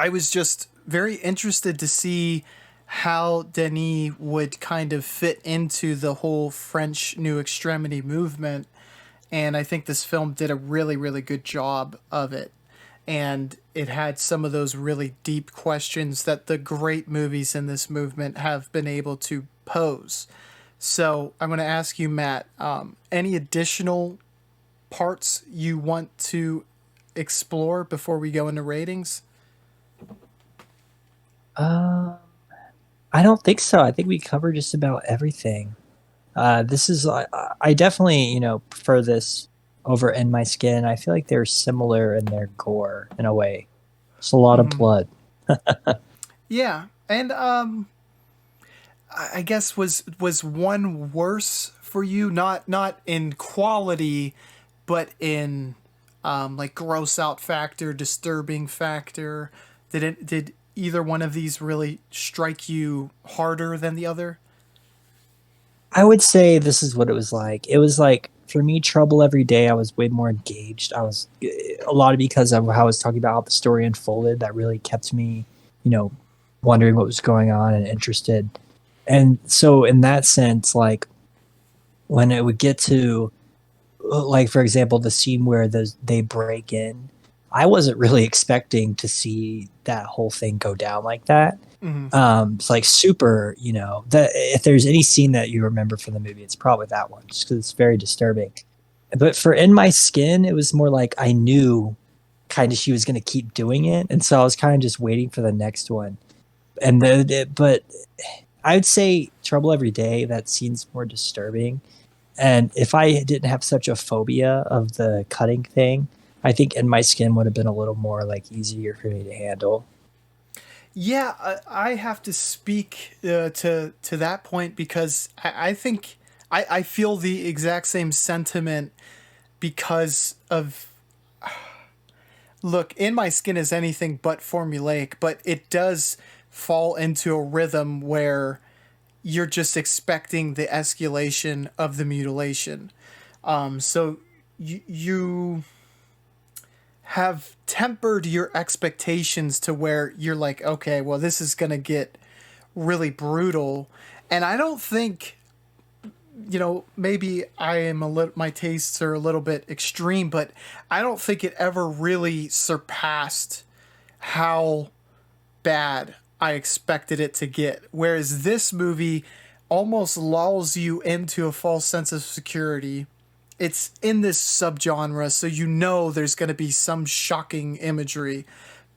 A: was just very interested to see how Denis would kind of fit into the whole French New Extremity movement. And I think this film did a really, really good job of it. And it had some of those really deep questions that the great movies in this movement have been able to pose. So I'm going to ask you, Matt, any additional parts you want to explore before we go into ratings?
B: I don't think so. I think we covered just about everything. This is I definitely prefer this over In My Skin. I feel like they're similar in their gore in a way. It's a lot of blood.
A: Yeah, and I guess was one worse for you? Not in quality, but in like gross out factor, disturbing factor. Did either one of these really strike you harder than the other?
B: I would say this is what it was like. It was like, for me, Trouble Every Day, I was way more engaged. I was a lot of because of how I was talking about how the story unfolded. That really kept me, you know, wondering what was going on and interested. And so, in that sense, like when it would get to, like, for example, the scene where they break in, I wasn't really expecting to see that whole thing go down like that.
A: Mm-hmm.
B: It's like super, that if there's any scene that you remember from the movie, it's probably that one, just because it's very disturbing. But for In My Skin, it was more like I knew kind of she was going to keep doing it, and so I was kind of just waiting for the next one. But I would say Trouble Every Day, that scene's more disturbing. And if I didn't have such a phobia of the cutting thing, I think In My Skin would have been a little more like easier for me to handle.
A: Yeah, I have to speak to that point, because I think I feel the exact same sentiment because of, look, In My Skin is anything but formulaic, but it does fall into a rhythm where you're just expecting the escalation of the mutilation. So you have tempered your expectations to where you're like, okay, well, this is going to get really brutal. And I don't think maybe I am a little, my tastes are a little bit extreme, but I don't think it ever really surpassed how bad I expected it to get. Whereas this movie almost lulls you into a false sense of security. It's in this subgenre, so there's going to be some shocking imagery.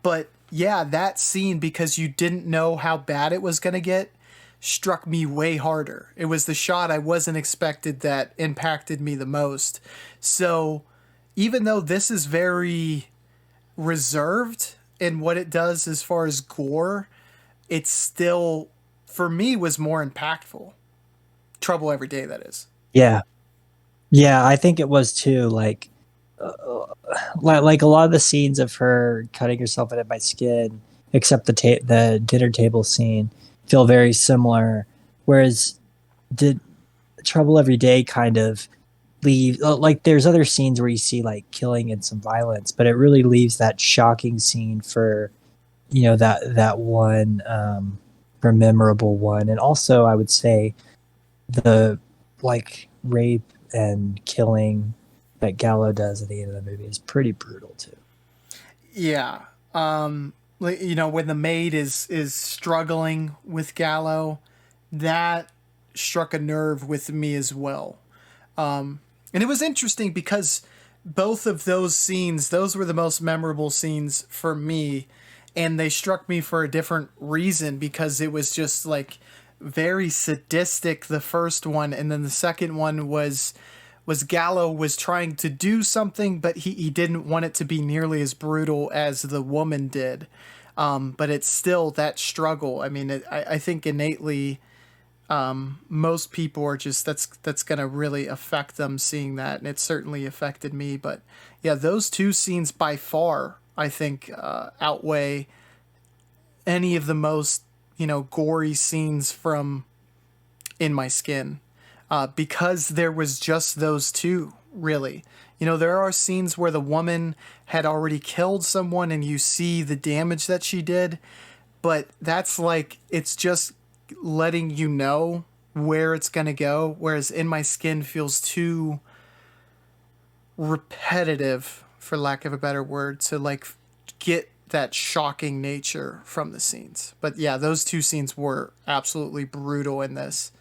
A: But yeah, that scene, because you didn't know how bad it was going to get, struck me way harder. It was the shot I wasn't expected that impacted me the most. So even though this is very reserved in what it does as far as gore, it still, for me, was more impactful. Trouble Every Day, that is.
B: Yeah. Yeah, I think it was too. Like a lot of the scenes of her cutting herself into my skin, except the dinner table scene, feel very similar. Whereas did Trouble Every Day kind of leave like there's other scenes where you see like killing and some violence, but it really leaves that shocking scene for that one for memorable one. And also I would say the like rape and killing that Gallo does at the end of the movie is pretty brutal too.
A: Yeah. When the maid is struggling with Gallo, that struck a nerve with me as well. And it was interesting because both of those scenes, those were the most memorable scenes for me, and they struck me for a different reason, because it was just like very sadistic, the first one, and then the second one was Gallo was trying to do something, but he didn't want it to be nearly as brutal as the woman did. But it's still that struggle. I mean, I think innately, most people are just, that's going to really affect them seeing that, and it certainly affected me. But yeah, those two scenes by far, I think, outweigh any of the most gory scenes from In My Skin, because there was just those two, really. There are scenes where the woman had already killed someone and you see the damage that she did, but that's like, it's just letting you know where it's going to go, whereas In My Skin feels too repetitive, for lack of a better word, to like get that shocking nature from the scenes. But yeah, those two scenes were absolutely brutal in this.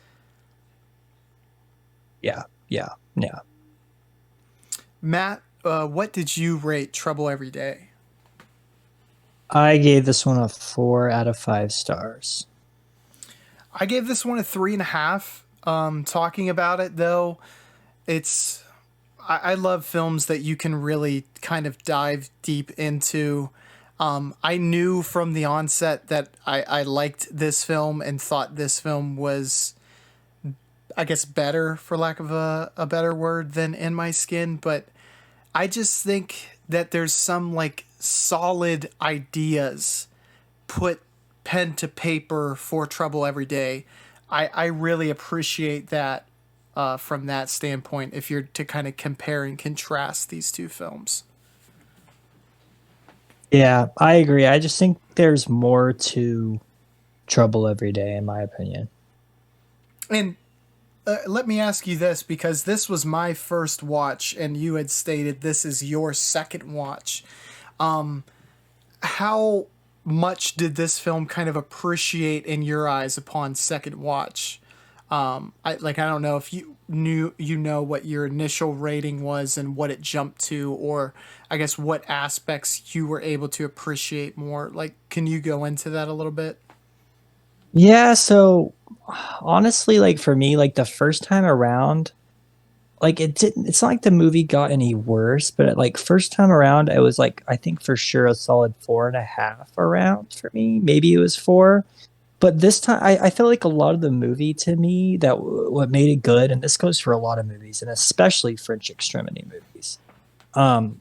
B: Yeah, yeah, yeah.
A: Matt, what did you rate Trouble Every Day?
B: I gave this one a 4 out of 5 stars.
A: I gave this one a 3.5. Talking about it though, it's I love films that you can really kind of dive deep into. I knew from the onset that I liked this film and thought this film was, I guess, better, for lack of a better word, than In My Skin. But I just think that there's some like solid ideas put pen to paper for Trouble Every Day. I really appreciate that, from that standpoint, if you're to kind of compare and contrast these two films.
B: Yeah, I agree. I just think there's more to Trouble Every Day, in my opinion.
A: And let me ask you this, because this was my first watch and you had stated this is your second watch. How much did this film kind of appreciate in your eyes upon second watch? I don't know if you know what your initial rating was and what it jumped to, or I guess what aspects you were able to appreciate more. Like, can you go into that a little bit?
B: Yeah, so honestly, like for me, like the first time around, like it's not like the movie got any worse, but like first time around, it was like I think for sure a solid 4.5 around for me. Maybe it was 4. But this time, I felt like a lot of the movie to me that what made it good, and this goes for a lot of movies, and especially French Extremity movies,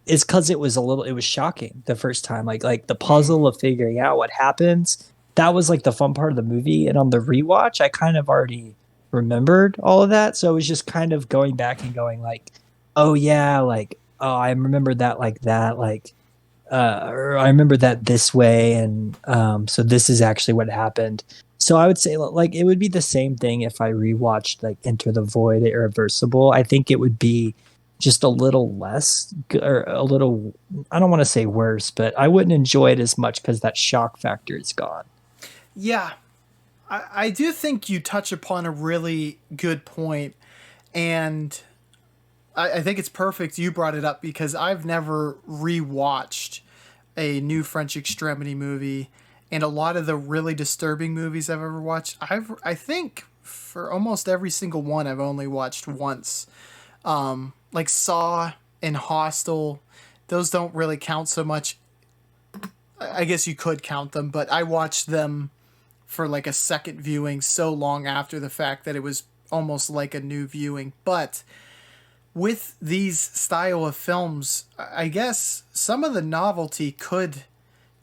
B: is because it was shocking the first time. Like the puzzle of figuring out what happens. That was like the fun part of the movie. And on the rewatch, I kind of already remembered all of that. So it was just kind of going back and going like, oh yeah, like, oh, I remember that like that, like, or I remember that this way. And so this is actually what happened. So I would say like it would be the same thing if I rewatched like Enter the Void, Irreversible. I think it would be just a little less or a little, I don't want to say worse, but I wouldn't enjoy it as much because that shock factor is gone.
A: Yeah, I do think you touch upon a really good point, and I think it's perfect you brought it up because I've never rewatched a new French Extremity movie, and a lot of the really disturbing movies I've ever watched, I think for almost every single one I've only watched once. Like Saw and Hostel, those don't really count so much. I guess you could count them, but I watched them for like a second viewing so long after the fact that it was almost like a new viewing. But with these style of films, I guess some of the novelty could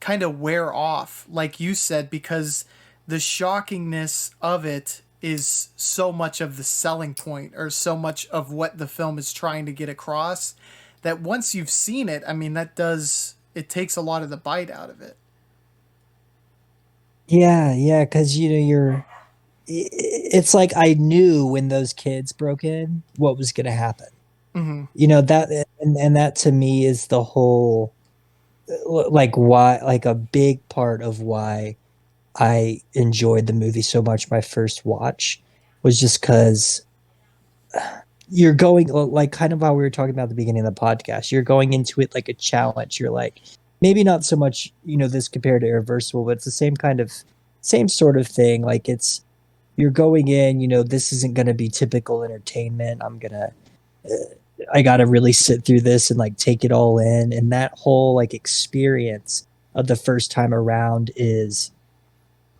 A: kind of wear off, like you said, because the shockingness of it is so much of the selling point or so much of what the film is trying to get across that once you've seen it, I mean, it takes a lot of the bite out of it.
B: Yeah, yeah, because you know it's like I knew when those kids broke in what was going to happen.
A: Mm-hmm.
B: You know that, and that to me is the whole like why like a big part of why I enjoyed the movie so much my first watch was just because you're going like kind of how we were talking about at the beginning of the podcast. You're going into it like a challenge. You're like maybe not so much, you know, this compared to Irreversible, but it's the same sort of thing. Like it's you're going in, you know, this isn't going to be typical entertainment. I got to really sit through this and like take it all in. And that whole like experience of the first time around is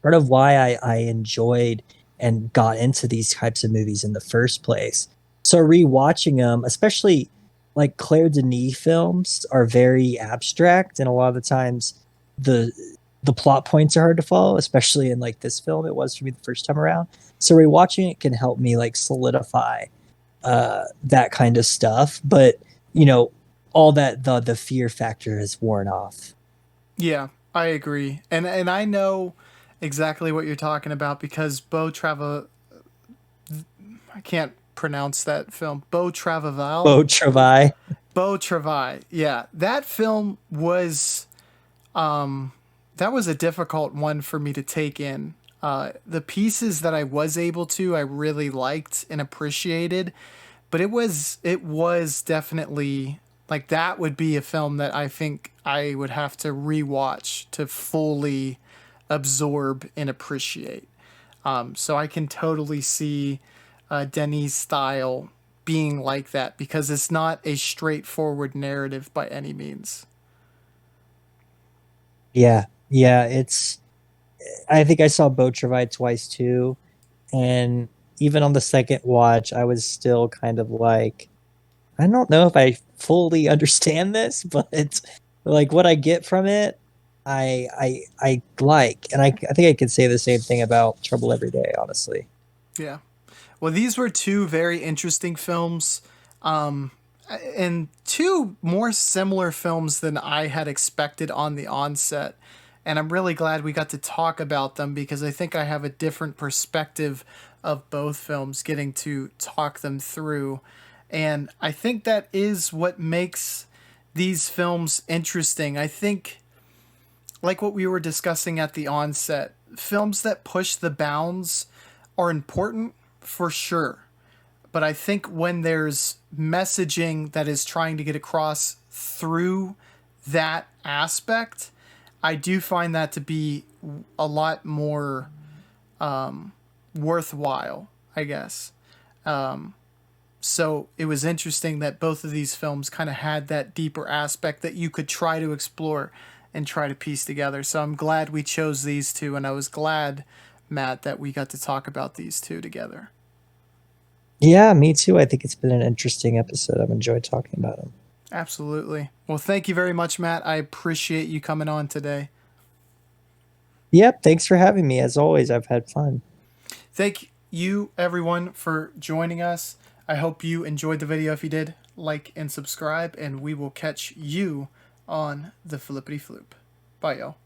B: part of why I enjoyed and got into these types of movies in the first place. So rewatching them, especially like Claire Denis films, are very abstract, and a lot of the times the the plot points are hard to follow, especially in like this film. It was for me the first time around. So rewatching it can help me like solidify that kind of stuff. But you know, all that the fear factor has worn off.
A: Yeah, I agree, and I know exactly what you're talking about because I can't pronounce that film. Beau Travail.
B: Beau Travail.
A: Beau Travail. Yeah, that film was that was a difficult one for me to take in. The pieces that I was able to, I really liked and appreciated, but it was definitely like that would be a film that I think I would have to rewatch to fully absorb and appreciate. So I can totally see Denis' style being like that because it's not a straightforward narrative by any means.
B: Yeah, yeah. It's I think I saw Beau Travail twice too, and even on the second watch, I was still kind of like, I don't know if I fully understand this, but like what I get from it, I like, and I think I could say the same thing about Trouble Every Day, honestly.
A: Yeah. Well, these were two very interesting films, um, and two more similar films than I had expected on the onset. And I'm really glad we got to talk about them because I think I have a different perspective of both films, getting to talk them through. And I think that is what makes these films interesting. I think, like what we were discussing at the onset, films that push the bounds are important for sure. But I think when there's messaging that is trying to get across through that aspect, I do find that to be a lot more worthwhile, I guess. So it was interesting that both of these films kind of had that deeper aspect that you could try to explore and try to piece together. So I'm glad we chose these two, and I was glad, Matt, that we got to talk about these two together.
B: Yeah, me too. I think it's been an interesting episode. I've enjoyed talking about them.
A: Absolutely. Well, thank you very much, Matt. I appreciate you coming on today.
B: Yep, thanks for having me. As always, I've had fun.
A: Thank you, everyone, for joining us. I hope you enjoyed the video. If you did, like and subscribe, and we will catch you on the Flippity Floop. Bye, y'all.